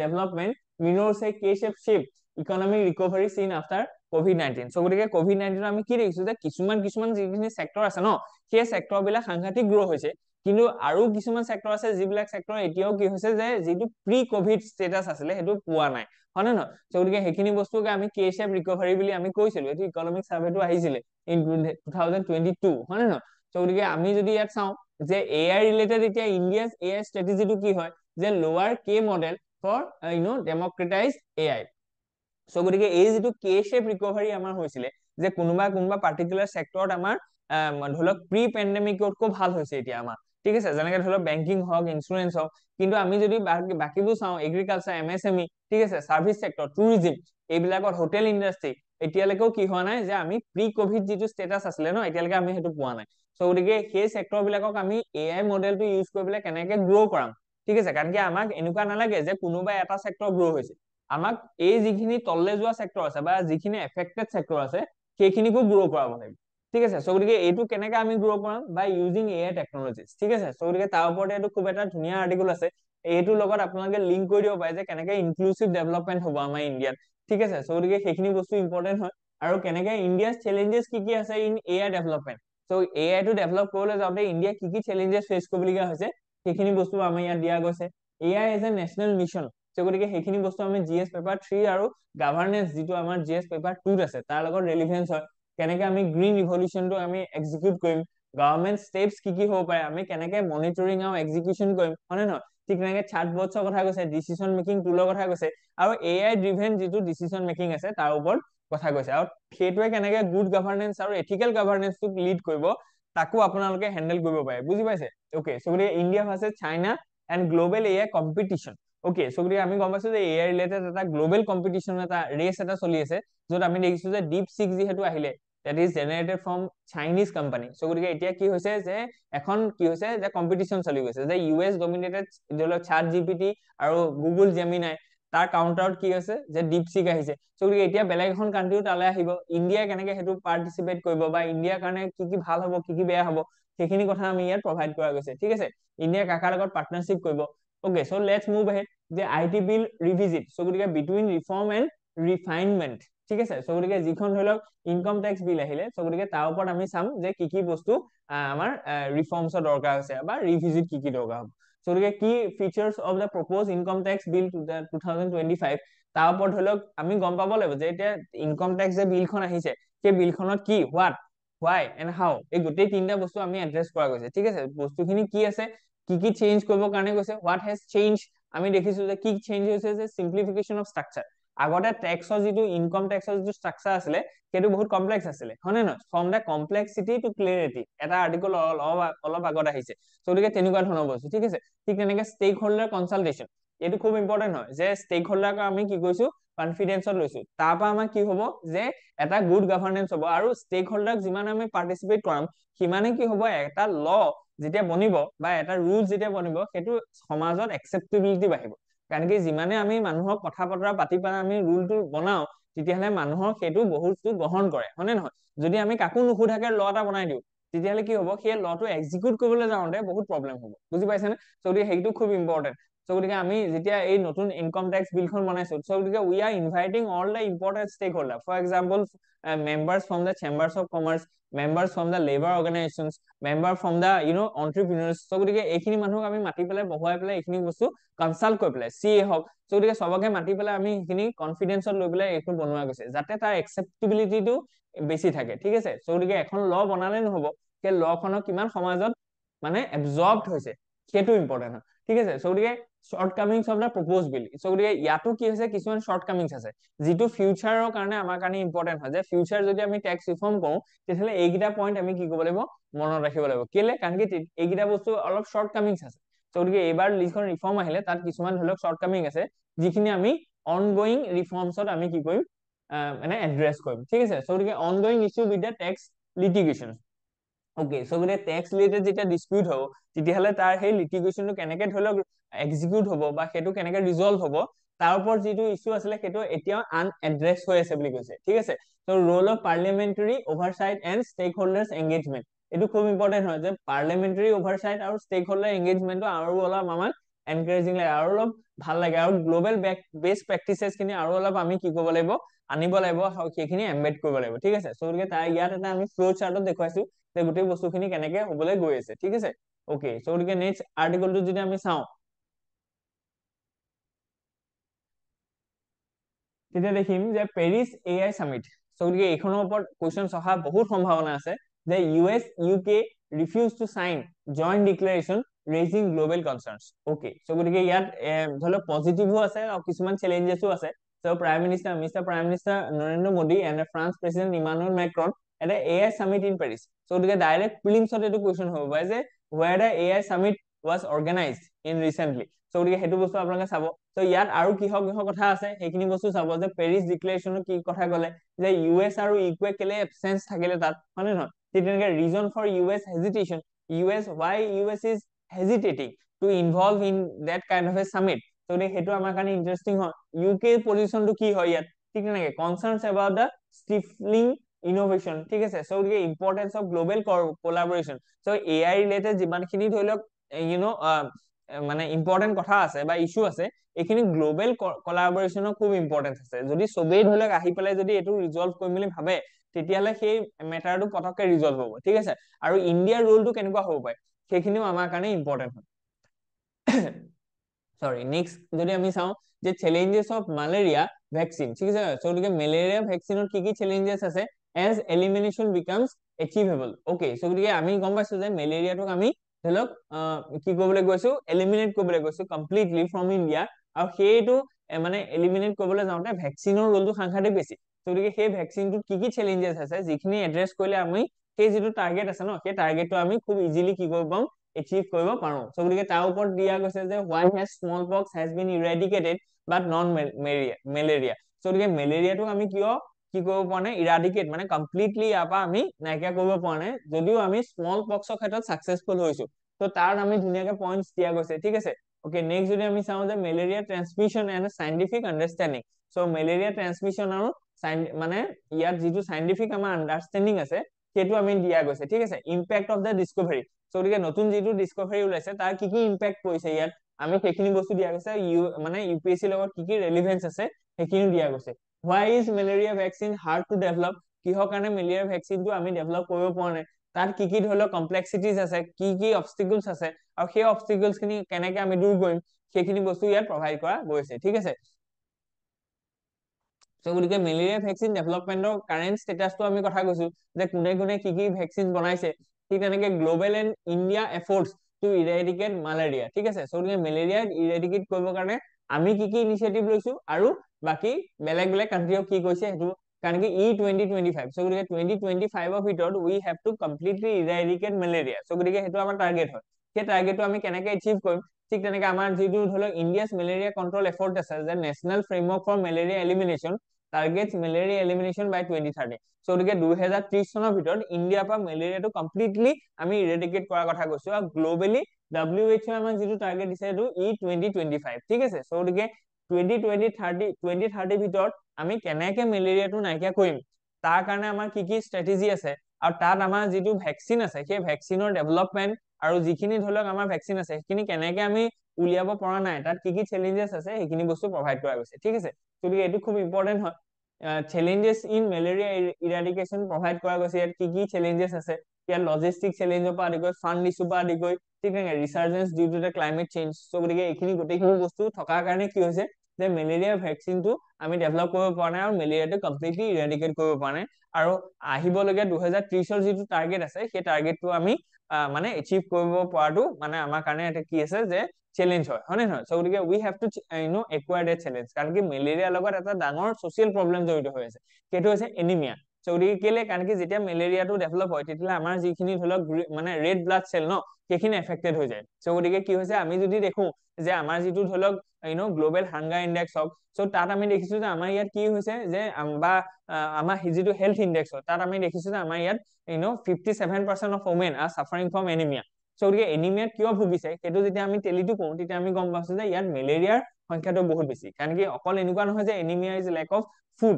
development mirrors a K-shaped shift economic recovery seen after COVID-19. so গতিকে COVID-19 আমি কি দেখিছো যে কিছুমান যিখিনি সেক্টৰ আছে ন, সেই সেক্টৰ বিলাক সাংঘাতিক গ্ৰো হৈছে, কিন্তু আৰু কিছুমান সেক্টৰ আছে যিবিলাক সেক্টৰ এতিয়াও কি হৈছে যে যিটো প্ৰি কোভিড ষ্টেটাস আছিলে সেইটো পোৱা নাই, হয় নে নহয়। so গতিকে সেইখিনি বস্তুকে আমি কে শেপ ৰিকভাৰী বুলি আমি কৈছিলো, এইটো ইকনমিক সাৰ্ভেটো আহিছিলে ইন 2022, হয় নে নহয়। so গতিকে আমি যদি ইয়াত চাওঁ যে AI ৰিলেটেড এতিয়া ইণ্ডিয়াৰ AI ষ্ট্ৰেটেজিটো কি হয় যে লোৱাৰ কে মডেল ফৰ ডেমক্ৰেটাইজ AI। so গতিকে এই যিটো কে শেপ ৰিকভাৰী আমাৰ হৈছিলে যে কোনোবা পাৰ্টিকুলাৰ সেক্টৰত আমাৰ ধৰি লওক প্ৰি পেণ্ডেমিকতকৈ ভাল হৈছে এতিয়া আমাৰ, ঠিক আছে, যেনেকে ধৰি লওক বেংকিং হওক ইঞ্চুৰেঞ্চ হওক। কিন্তু আমি যদি বাকীবোৰ চাওঁ এগ্ৰিকালচাৰ MSME, ঠিক আছে, সাৰ্ভিস সেক্টৰ, টুৰিজিম, এইবিলাকত হোটেল ইণ্ডাষ্ট্ৰি এতিয়ালৈকেও কি হোৱা নাই যে আমি প্ৰি কোভিড যিটো ষ্টেটাস আছিলে ন এতিয়ালৈকে আমি সেইটো পোৱা নাই। so গতিকে সেই সেক্টৰ বিলাকক আমি AI মডেলটো ইউজ কৰি পেলাই কেনেকে গ্ৰ' কৰাম, ঠিক আছে, কাৰণ কি আমাক এনেকুৱা নালাগে যে কোনোবা এটা সেক্টৰ গ্ৰ' হৈছে, আমাক এই যিখিনি তললে যোৱা সেক্টৰ আছে বা যিখিনি এফেক্টেড সেক্টৰ আছে সেইখিনিকো গ্ৰ' কৰাব লাগিব, ঠিক আছে। so গতিকে এইটো কেনেকে আমি গ্ৰ' কৰাম বাই ইউজিং AI টেকনলজিজ, ঠিক আছে। so গতিকে তাৰ ওপৰতে এইটো খুব এটা ধুনীয়া আৰ্টিকল আছে, এইটোৰ লগত আপোনালোকে লিংক কৰি দিব পাৰে যে কেনেকে ইনক্লুচিভ ডেভেলপমেন্ট হ'ব আমাৰ ইণ্ডিয়াত, ঠিক আছে। so গতিকে সেইখিনি বস্তু ইম্পৰ্টেন্ট হয় আৰু কেনেকে ইণ্ডিয়াৰ চেলেঞ্জেছ কি কি আছে in AI development. so AI টো ডেভেলপ কৰিবলৈ যাওঁতে ইণ্ডিয়া কি কি চেলেঞ্জেছ ফেচ কৰিবলগীয়া হৈছে সেইখিনি বস্তু আমাৰ ইয়াত দিয়া গৈছে। AI as a national mission, so গতিকে সেইখিনি বস্তু আমি GS পেপাৰ 3 আৰু গভৰ্নেন্স যিটো আমাৰ GS পেপাৰ 2 আছে তাৰ লগত ৰিলেভেন্স হয়, কেনেকে আমি গ্ৰীণ ৰিভলিউশনটো আমি এক্সিকিউট কৰিম, গভৰ্নমেন্ট ষ্টেপছ কি কি হ'ব পাৰে, আমি কেনেকে মনিটৰিং আৰু এক্সিকিউশন কৰিম, হয় নে নহয়। ঠিক তেনেকে চাটবটছৰ কথা কৈছে, ডিচিশন মেকিং টুলৰ কথা কৈছে, আৰু AI ড্ৰিভেন যিটো ডিচিশন মেকিং আছে তাৰ ওপৰত কথা কৈছে, আৰু সেইটোৱে কেনেকে গুড গভৰ্নেন্স আৰু এথিকেল গভৰ্নেন্সটোক লিড কৰিব তাকো আপোনালোকে হেন্ডেল কৰিব পাৰে, বুজি পাইছে। ওকে, so গতিকে India versus China and global AI competition. Okay, so গতিকে আমি গম পাইছো যে AI ৰিলেটেড এটা গ্লোবেল কম্পিটিশ্যন এটা ৰেচ এটা চলি আছে, য'ত আমি দেখিছো যে DeepSeek যিহেতু আহিলে, that is generated from Chinese company। so গতিকে এতিয়া কি হৈছে যে এখন কি হৈছে যে কম্পিটিশ্যন চলি গৈছে যে US ডমিনেটেড ধৰি লওক চাট GPT আৰু গুগল জেমিনাই, তাৰ কাউণ্টাৰত কি আছে যে DeepSeek আহিছে। so গতিকে এতিয়া বেলেগ এখন কাণ্ট্ৰিও তালৈ আহিব, ইণ্ডিয়াই কেনেকে সেইটো পাৰ্টিচিপেট কৰিব বা ইণ্ডিয়াৰ কাৰণে কি কি ভাল হ'ব কি কি বেয়া হ'ব সেইখিনি কথা আমি ইয়াত প্ৰভাইড কৰা গৈছে, ঠিক আছে। ইণ্ডিয়া কাকাৰ লগত পাৰ্টনাৰশ্বিপ কৰিব। Okay, so let's move ahead যে IT বিল ৰিভিজিট, so গতিকে বিটুইন ৰিফৰ্ম এণ্ড ৰিফাইনমেন্ট, ঠিক আছে। so গতিকে যিখন ধৰি লওক ইনকম টেক্স বিল আহিলে, so গতিকে তাৰ ওপৰত আমি চাম যে কি কি বস্তু আমাৰ ৰিফৰ্মছৰ দৰকাৰ হৈছে বা ৰিভিজিট কি কি দৰকাৰ হ'ব। so গতিকে কি features of the proposed income tax bill 2025, তাৰ ওপৰত ধৰি লওক আমি গম পাব লাগিব যে এতিয়া ইনকম টেক্স যে বিলখন আহিছে সেই বিলখনত কি হোৱাট why and how এই গোটেই তিনিটা বস্তু আমি এড্ৰেছ কৰা গৈছে, ঠিক আছে। বস্তুখিনি কি আছে, কি কি চেঞ্জ কৰিবৰ কাৰণে গৈছে, হোৱাট হেজ চেঞ্জ, আমি দেখিছো যে কি চেঞ্জ হৈছে যে সিম্পলিফিকেশন অফ ষ্ট্ৰাকচাৰ। আগতে টেক্সৰ যিটো ইনকম টেক্সৰ যিটো ষ্ট্ৰাকচাৰ আছিলে সেইটো বহুত কমপ্লেক্স আছিলে, হয় নে নহয়, ফ্ৰম দ্য কমপ্লেক্সিটি টু ক্লিয়াৰিটি, এটা আৰ্টিকল অলপ আগত আহিছে। so গতিকে তেনেকুৱা ধৰণৰ বস্তু, ঠিক আছে। ঠিক তেনেকে ষ্টেক হোল্ডাৰ কনচালটেশ্যন, এইটো খুব ইম্পৰ্টেন্ট হয় যে ষ্টেক হোল্ডাৰক আমি কি কৰিছো কনফিডেন্সত লৈছো, তাৰ পৰা আমাৰ কি হ'ব যে এটা গুড গভৰ্নেন্স হ'ব, আৰু ষ্টেক হোল্ডাৰক যিমান আমি পাৰ্টিচিপেট কৰাম সিমানে কি হ'ব এটা ল যেতিয়া বনিব বা এটা ৰুল যেতিয়া বনিব সেইটো সমাজত একচেপ্টেবিলিটি বাঢ়িব, কাৰণ কি যিমানে আমি মানুহক কথা বতৰা পাতি পেলাই আমি ৰুলটো বনাও তেতিয়াহ'লে মানুহৰ সেইটো বহুতো গ্ৰহণ কৰে, হয় নে নহয়। যদি আমি কাকো নুসুধাকে ল এটা বনাই দিওঁ তেতিয়াহ'লে কি হ'ব সেই লটো এক্সিকিউট কৰিবলৈ যাওঁতে বহুত প্ৰব্লেম হ'ব, বুজি পাইছেনে। so গতিকে সেইটো খুব ইম্পৰ্টেন্ট। so গতিকে আমি যেতিয়া এই নতুন ইনকম টেক্স বিলখন বনাইছো, so গতিকে we are inviting all the important stakeholder, for example members from the chambers of commerce, members from the labor organizations, member from the entrepreneurs। so গতিকে এইখিনি মানুহক আমি মাতি পেলাই বহুৱাই পেলাই এইখিনি বস্তু কনচাল্ট কৰি পেলাই CA হওক, so গতিকে সবকে মাতি পেলাই আমি সেইখিনি কনফিডেন্সত লৈ পেলাই এইটো বনোৱা গৈছে যাতে তাৰ একচেপ্টেবিলিটিটো বেছি থাকে, ঠিক আছে। so গতিকে এখন ল বনালে নহ'ব, সেই লখনক কিমান সমাজত মানে এবজৰ্বড হৈছে সেইটো ইম্পৰ্টেন্ট হয়, ঠিক আছে। so গতিকে shortcomings of the proposed bill, so গতিকে ইয়াতো কি হৈছে কিছুমান শৰ্ট কামিংছ আছে যিটো ফিউচাৰৰ কাৰণে আমাৰ কাৰণে ইম্পৰ্টেন্ট হয়, যে ফিউচাৰ যদি আমি টেক্স ৰিফৰ্ম কৰো তেতিয়াহ'লে এইকেইটা পইণ্ট আমি কি কৰিব লাগিব মনত ৰাখিব লাগিব, কেলে কাৰণ কি এইকেইটা বস্তু অলপ শৰ্ট কামিংছ আছে। so গতিকে এইবাৰ যিখন ৰিফৰ্ম আহিলে তাত কিছুমান ধৰি লওক শৰ্ট কামিং আছে যিখিনি আমি অনগোয়িং ৰিফৰ্মছত আমি কি কৰিম মানে এড্ৰেছ কৰিম ঠিক আছে সো গতিকে ongoing issue with the tax litigation okay so গতিকে টেক্স ৰিলেটেড যেতিয়া ডিসপিউট হ'ব তেতিয়াহ'লে তাৰ সেই লিটিগেশ্যনটো কেনেকে ধৰি লওক এক্সিকিউট হ'ব বা সেইটো কেনেকে ৰিজলভ হ'ব তাৰ ওপৰত যিটো ইস্যু আছিলে সেইটো এতিয়াও আনএড্ৰেছ হৈ আছে বুলি কৈছে ঠিক আছে তো role of parliamentary oversight and stakeholders engagement এইটো খুব ইম্পৰ্টেণ্ট হয় যে পাৰ্লিয়ামেণ্টাৰী অভাৰসাইট আৰু ষ্টেক হোল্ডাৰ এংগেজমেণ্টটো আৰু অলপ আমাক এনকাৰেজিং লাগে আৰু অলপ ভাল লাগে আৰু গ্লোবেল বেষ্ট প্ৰেক্টিচেছ খিনি আৰু অলপ আমি কি কৰিব লাগিব আনিব লাগিব সেইখিনি এমবেড কৰিব লাগিব ঠিক আছে সো গতিকে তাৰ ইয়াত এটা আমি ফ্লো চাৰ্টত দেখুৱাইছো যে গোটেই বস্তুখিনি কেনেকে হ'বলৈ গৈ আছে ঠিক আছে ওকে সো গতিকে নেক্সট আৰ্টিকলটো যদি আমি চাওঁ তেতিয়া দেখিম যে পেৰিছ এআই সামিট সো গতিকে এইখনৰ ওপৰত কুৱেশ্যনছ অহা বহুত সম্ভাৱনা আছে যে US UK refuse to sign joint declaration raising global concerns okay so গতিকে ইয়াত ধৰি লওক পজিটিভো আছে আৰু কিছুমান চেলেঞ্জেছো আছে so mister prime minister Narendra Modi and France president Emmanuel Macron at AI summit in Paris so গতিকে ডাইৰেক্ট প্ৰিলিমছত এইটো কুৱেশ্যন হ'ব পাৰে যে ৱেৰ the AI summit was organised in recently so গতিকে সেইটো বস্তু আপোনালোকে চাব তো ইয়াত আৰু কিহৰ কিহৰ কথা আছে সেইখিনি বস্তু চাব যে পেৰিছ ডিক্লেৰেশ্যনৰ কি কথা ক'লে যে ইউএছ আৰু ইউকে কেলে এবচেন্স থাকিলে তাত হয় নে নহয় তেনেকে reason for US hesitation US why US is hesitating to involve in that kind of a summit তো সেইটো আমাৰ কাৰণে ইন্টাৰেষ্টিং হয় ইউকে পজিশনটো কি হয় ইয়াত ঠিক তেনেকে কনসাৰ্নস এবাউট দা ষ্টিফলিং ইনোভেশন ঠিক আছে সো গতিকে importance of global collaboration so AI related যিমানখিনি ধৰি লওক ইউ নো মানে ইম্পৰ্টেন্ট কথা আছে বা ইস্যু আছে এইখিনি গ্লোবেল কোলাবৰেশ্যনৰ খুব ইম্পৰ্টেন্স আছে যদি সবেই ধৰি লওক আহি পেলাই যদি এইটো ৰিজলভ কৰিম বুলি ভাবে তেতিয়াহ'লে সেই মেটাৰটো পটককে ৰিজলভ হ'ব ঠিক আছে আৰু ইণ্ডিয়াৰ ৰোলটো কেনেকুৱা হ'ব পাৰে সেইখিনিও আমাৰ কাৰণে ইম্পৰ্টেন্ট হয় সৰি নেক্সট যদি আমি চাওঁ যে চেলেঞ্জেছ অফ মালেৰিয়া ভ্যাকচিন ঠিক আছে সো গতিকে মেলেৰিয়া ভ্যাকচিনৰ কি কি চেলেঞ্জেছ আছে as elimination becomes achievable okay so গতিকে আমি গম পাইছো যে মেলেৰিয়াটোক আমি ধৰি লওক কি কৰিবলৈ গৈছো এলিমিনেট কৰিবলৈ গৈছো কমপ্লিটলি ফ্ৰম ইণ্ডিয়া আৰু সেইটো মানে এলিমিনেট কৰিবলৈ যাওঁতে ভ্যাকচিনৰ ৰোলটো সাংঘাতিক বেছি সো গতিকে সেই ভ্যাকচিনটোত কি কি চেলেঞ্জেছ আছে যিখিনি এড্ৰেছ কৰিলে আমি সেই যিটো টাৰ্গেট আছে ন সেই টাৰ্গেটটো আমি খুব ইজিলি কি কৰিব পাম এচিভ কৰিব পাৰো সো গতিকে তাৰ ওপৰত দিয়া গৈছে যে why has smallpox has been eradicated but non malaria so গতিকে মেলেৰিয়াটো আমি কিয় কি কৰিব পৰা নাই ইৰাডিকেট মানে কমপ্লিটলি ইয়াৰ পৰা আমি নাইকিয়া কৰিব পৰা নাই যদিও আমি স্মল পক্সৰ ক্ষেত্ৰত সাকসেসফুল হৈছো তো তাৰ আমি ধুনীয়াকে পইণ্টছ দিয়া গৈছে ঠিক আছে ওকে নেক্সট যদি আমি চাওঁ যে malaria transmission and scientific understanding so malaria transmission আৰু মানে ইয়াত যিটো সাইন্টিফিক আমাৰ আন্ডাৰষ্টেণ্ডিং আছে সেইটো আমি দিয়া গৈছে ঠিক আছে ইম্পেক্ট অফ দা ডিসকভাৰী সো গতিকে নতুন যিটো ডিসকভাৰী ওলাইছে তাৰ কি কি ইম্পেক্ট পৰিছে ইয়াত আমি সেইখিনি বস্তু দিয়া গৈছে মানে ইউপিএসসি লগত কি কি ৰেলিভেন্স আছে সেইখিনি দিয়া গৈছে why is malaria vaccine hard to develop কিহৰ কাৰণে মেলেৰিয়া ভ্যাকচিনটো আমি ডেভেলপ কৰিব পৰা নাই তাত কি কি ধৰি লওক কমপ্লেক্সিটিজ আছে কি কি অবষ্টিকলছ আছে আৰু সেই অবষ্টিকলছ খিনি কেনেকে আমি দূৰ কৰিম সেইখিনি বস্তু ইয়াত প্ৰভাইড কৰা গৈছে ঠিক আছে সো গতিকে মেলেৰিয়া ভ্যাকচিন ডেভেলপমেন্টৰ কাৰেন্ট ষ্টেটাসটো আমি কথা কৈছো যে কোনে কোনে কি কি ভ্যাকচিন বনাইছে ঠিক তেনেকে global and India efforts to eradicate malaria ঠিক আছে সো গতিকে মেলেৰিয়া ইৰেডিকেট কৰিবৰ কাৰণে আমি কি কি ইনিচিয়েটিভ লৈছো আৰু বাকি বেলেগ বেলেগ কান্ট্ৰিও কি কৈছে সেইটো কাৰণ কি E2025 সো গতিকে 2025 ভিতৰত we have to completely eradicate malaria so গতিকে সেইটো আমাৰ টাৰ্গেট হয় সেই টাৰ্গেটটো আমি কেনেকে এচিভ কৰিম ঠিক তেনেকে আমাৰ যিটো ধৰি লওক ইণ্ডিয়াছ মেলেৰিয়া কন্ট্ৰোল এফৰ্ট আছে যে national framework for malaria elimination targets malaria elimination by 2030 so গতিকে 2030 চনৰ ভিতৰত ইণ্ডিয়াৰ পৰা মেলেৰিয়াটো কমপ্লিটলি আমি ইৰেডিকেট কৰাৰ কথা কৈছো আৰু গ্লোবেলি WHO আমাক যিটো টাৰ্গেট দিছে সেইটো E2025 ঠিক আছে সো গতিকে 2030 ভিতৰত আমি কেনেকে মেলেৰিয়াটো নাইকিয়া কৰিম তাৰ কাৰণে আমাৰ কি কি ষ্ট্ৰেটেজি আছে আৰু তাত আমাৰ যিটো ভ্যাকচিন আছে সেই ভ্যাকচিনৰ ডেভেলপমেন্ট আৰু যিখিনি ধৰি লওক আমাৰ ভ্যাকচিন আছে সেইখিনি কেনেকে আমি উলিয়াব পৰা নাই তাত কি কি চেলেঞ্জেছ আছে সেইখিনি বস্তু প্ৰভাইড কৰা গৈছে ঠিক আছে গতিকে এইটো খুব ইম্পৰ্টেন্ট হয় চেলেঞ্জেছ ইন মেলেৰিয়া ইৰাডিকেশ্যন প্ৰভাইড কৰা গৈছে ইয়াত কি কি চেলেঞ্জেছ আছে ইয়াত লজিষ্টিক চেলেঞ্জৰ পৰা আদি কৰি ফাণ্ড ইছ্যু পৰা আদি কৰি ঠিক তেনেকে resurgence due to the climate change so গতিকে এইখিনি গোটেইখিনি বস্তু থকাৰ কাৰণে কি হৈছে যে মেলেৰিয়া ভ্যাকচিনটো আমি ডেভেলপ কৰিব পৰা নাই আৰু মেলেৰিয়াটো কমপ্লিটলি ইৰাডিকেট কৰিব পৰা নাই আৰু আহিবলগীয়া 2030 যিটো টাৰ্গেট আছে সেই টাৰ্গেটটো আমি মানে এচিভ কৰিব পৰাটো মানে আমাৰ কাৰণে এটা কি আছে যে চেলেঞ্জ হয় নে নহয় সো গতিকে উই হেভ টু একুৱাৰ দ্যাট চেলেঞ্জ কাৰণ কি মেলেৰিয়াৰ লগত এটা ডাঙৰ সোশ্যাল প্ৰবলেম জড়িত হৈ আছে সেইটো হৈছে এনিমিয়া সো গতিকে কেলে কাৰণ কি যেতিয়া মেলেৰিয়াটো ডেভেলপ হয় তেতিয়াহ'লে আমাৰ যিখিনি ধৰি লওক মানে ৰেড ব্লাড চেল ন সেইখিনি এফেক্টেড হৈ যায় সো গতিকে কি হৈছে আমি যদি দেখো যে আমাৰ যিটো ধৰি লওক গ্লোবেল হাংগাৰ ইনডেক্স হওক সো তাত আমি দেখিছো যে আমাৰ ইয়াত কি হৈছে যে বা আমাৰ যিটো হেল্থ ইনডেক্স হয় তাত আমি দেখিছো যে আমাৰ ইয়াত 57% of women are suffering from anaemia so গতিকে এনিমিয়াত কিয় ভুগিছে সেইটো যেতিয়া আমি টেলিটো কৰো তেতিয়া আমি গম পাইছো যে ইয়াত মেলেৰিয়াৰ সংখ্যাটো বহুত বেছি কাৰণ কি অকল এনেকুৱা নহয় যে anaemia is lack of food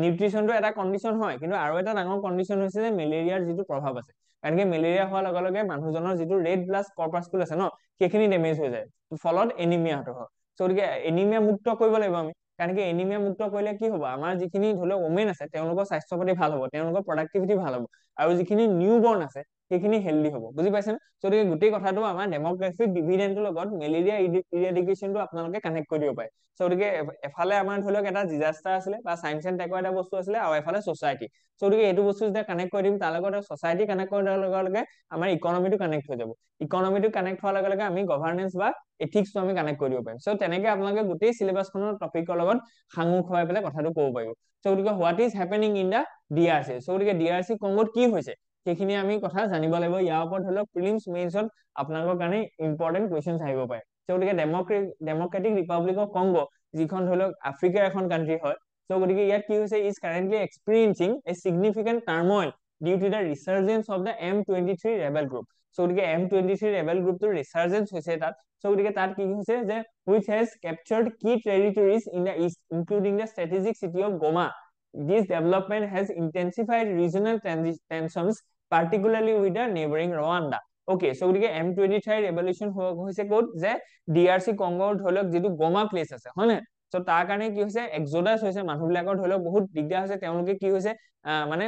নিউট্ৰিচনটো এটা কণ্ডিশ্যন হয় কিন্তু আৰু এটা ডাঙৰ কণ্ডিশ্যন হৈছে যে মেলেৰিয়াৰ যিটো প্ৰভাৱ আছে কাৰণ কি মেলেৰিয়া হোৱাৰ লগে লগে মানুহজনৰ যিটো ৰেড ব্লাড কৰ্পাছকুল আছে ন সেইখিনি ডেমেজ হৈ যায় ফলত এনিমিয়াটো হয় সো গতিকে এনিমিয়া মুক্ত কৰিব লাগিব আমি কাৰণ কি এনিমিয়া মুক্ত কৰিলে কি হ'ব আমাৰ যিখিনি ধৰি লওক ওমেন আছে তেওঁলোকৰ স্বাস্থ্য পাতি ভাল হ'ব তেওঁলোকৰ প্ৰডাক্টিভিটি ভাল হ'ব আৰু যিখিনি নিউ বৰ্ণ আছে সেইখিনি হেল্ডি হ'ব বুজি পাইছেনে সো গতিকে গোটেই কথাটো আমাৰ ডেমোগ্ৰাফিক ডিভিডেন্টৰ লগত মেলেৰিয়া ইৰেডিকেশ্যনটো আপোনালোকে কানেক্ট কৰি দিব পাৰে সো গতিকে এফালে আমাৰ ধৰি লওক এটা ডিজাষ্টাৰ আছিলে বা সায়েন্স এণ্ড টেকৰ এটা বস্তু আছিলে আৰু এফালে ছ'চাইটি সো গতিকে এইটো বস্তু যেতিয়া কানেক্ট কৰি দিম তাৰ লগত ছ'চাইটি কানেক্ট কৰাৰ লগে লগে আমাৰ ইকনমিটো কানেক্ট হৈ যাব ইকনমিটো কানেক্ট হোৱাৰ লগে লগে আমি গভাৰ্নেন্স বা এথিক্সটো আমি কানেক্ট কৰি দিব পাৰিম সো তেনেকে আপোনালোকে গোটেই চিলেবাছখনৰ টপিকৰ লগত সাঙুৰ খুৱাই পেলাই কথাটো ক'ব পাৰিব সো গতিকে what is happening in the DRC so গতিকে ডিআৰচি কংগোত কি হৈছে সেইখিনি আমি কথা জানিব লাগিব ইয়াৰ ওপৰত ধৰি লওক প্ৰিলিমছ মেইনছত আপোনালোকৰ কাৰণে ইম্পৰ্টেণ্ট কুৱেশ্যনছ আহিব পাৰে সো গতিকে ডেমক্ৰেটিক ৰিপাব্লিক অফ কংগো যিখন ধৰি লওক আফ্ৰিকাৰ এখন কাণ্ট্ৰি হয় সো গতিকে ইয়াত কি হৈছে is currently experiencing a significant turmoil due to the resurgence of the M23 rebel group so গতিকে M23 ৰেবেল গ্ৰুপটোৰ ৰিচাৰ্জেন্স হৈছে তাত সো গতিকে তাত কি হৈছে যে which has captured key territories in the east including the strategic city of Goma this development has intensified regional tensions particularly with the neighboring Rwanda okay so গতিকে M23 ৰেভলিউচন হৈছে ক'ত যে ডিআৰচি কংগোৰ ধৰি লওক যিটো গোমা প্লেচ আছে হয় নে সো তাৰ কাৰণে কি হৈছে এক্সোডাছ হৈছে মানুহবিলাকৰ ধৰি লওক বহুত দিগদাৰ হৈছে তেওঁলোকে কি হৈছে মানে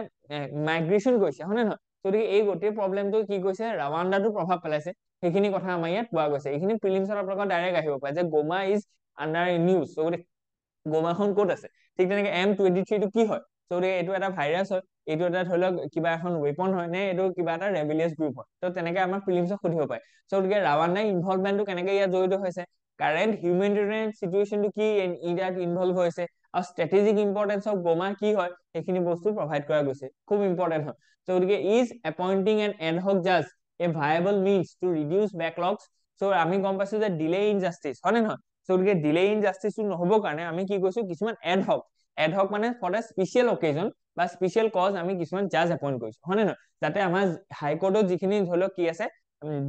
মাইগ্ৰেশ্যন কৰিছে হয় নে নহয় গতিকে এই গোটেই প্ৰব্লেমটো কি কৈছে ৰাৱাণ্ডাটো প্ৰভাৱ পেলাইছে সেইখিনি কথা আমাৰ ইয়াত পোৱা গৈছে এইখিনি প্ৰিলিমছত আপোনালোকৰ ডাইৰেক্ট আহিব পাৰে যে গোমা ইজ আণ্ডাৰ নিউজ সো গতিকে গোমাখন ক'ত আছে ঠিক তেনেকে M23 টো কি হয় সো গতিকে এইটো এটা ভাইৰাছ হয় এইটো এটা ধৰি লওক কিবা এখন ৱেপন হয় নে এইটো কিবা এটা ৰেবেলিয়াছ গ্ৰুপ হয় তো তেনেকে আমাৰ প্ৰিলিমছত সুধিব পাৰে সো গতিকে ৰাৱাণ্ডাৰ ইনভলভমেণ্টটো কেনেকে ইয়াত জড়িত হৈছে কাৰেণ্ট হিউমেনিটেৰিয়ান চিটুৱেশ্যনটো কি ইয়াত ইনভলভ হৈছে আৰু ষ্ট্ৰেটেজিক ইম্পৰ্টেন্স অফ গোমা কি হয় সেইখিনি বস্তু প্ৰভাইড কৰা গৈছে খুব ইম্পৰ্টেন্ট হয় সো গতিকে ইজ এপইণ্টিং এন এডহক জাজ a viable means to reduce backlogs so আমি গম পাইছো যে ডিলে ইন জাষ্টিচ হয় নে নহয় সো গতিকে ডিলে ইন জাষ্টিচটো নহ'বৰ কাৰণে আমি কি কৈছো কিছুমান এডহক মানে ফৰ এ স্পেচিয়েল অকেজন বা স্পেচিয়েল কজ আমি কিছুমান জাজ এপইণ্ট কৰিছো হয় নে নহয় যাতে আমাৰ হাইকোৰ্টত যিখিনি ধৰি লওক কি আছে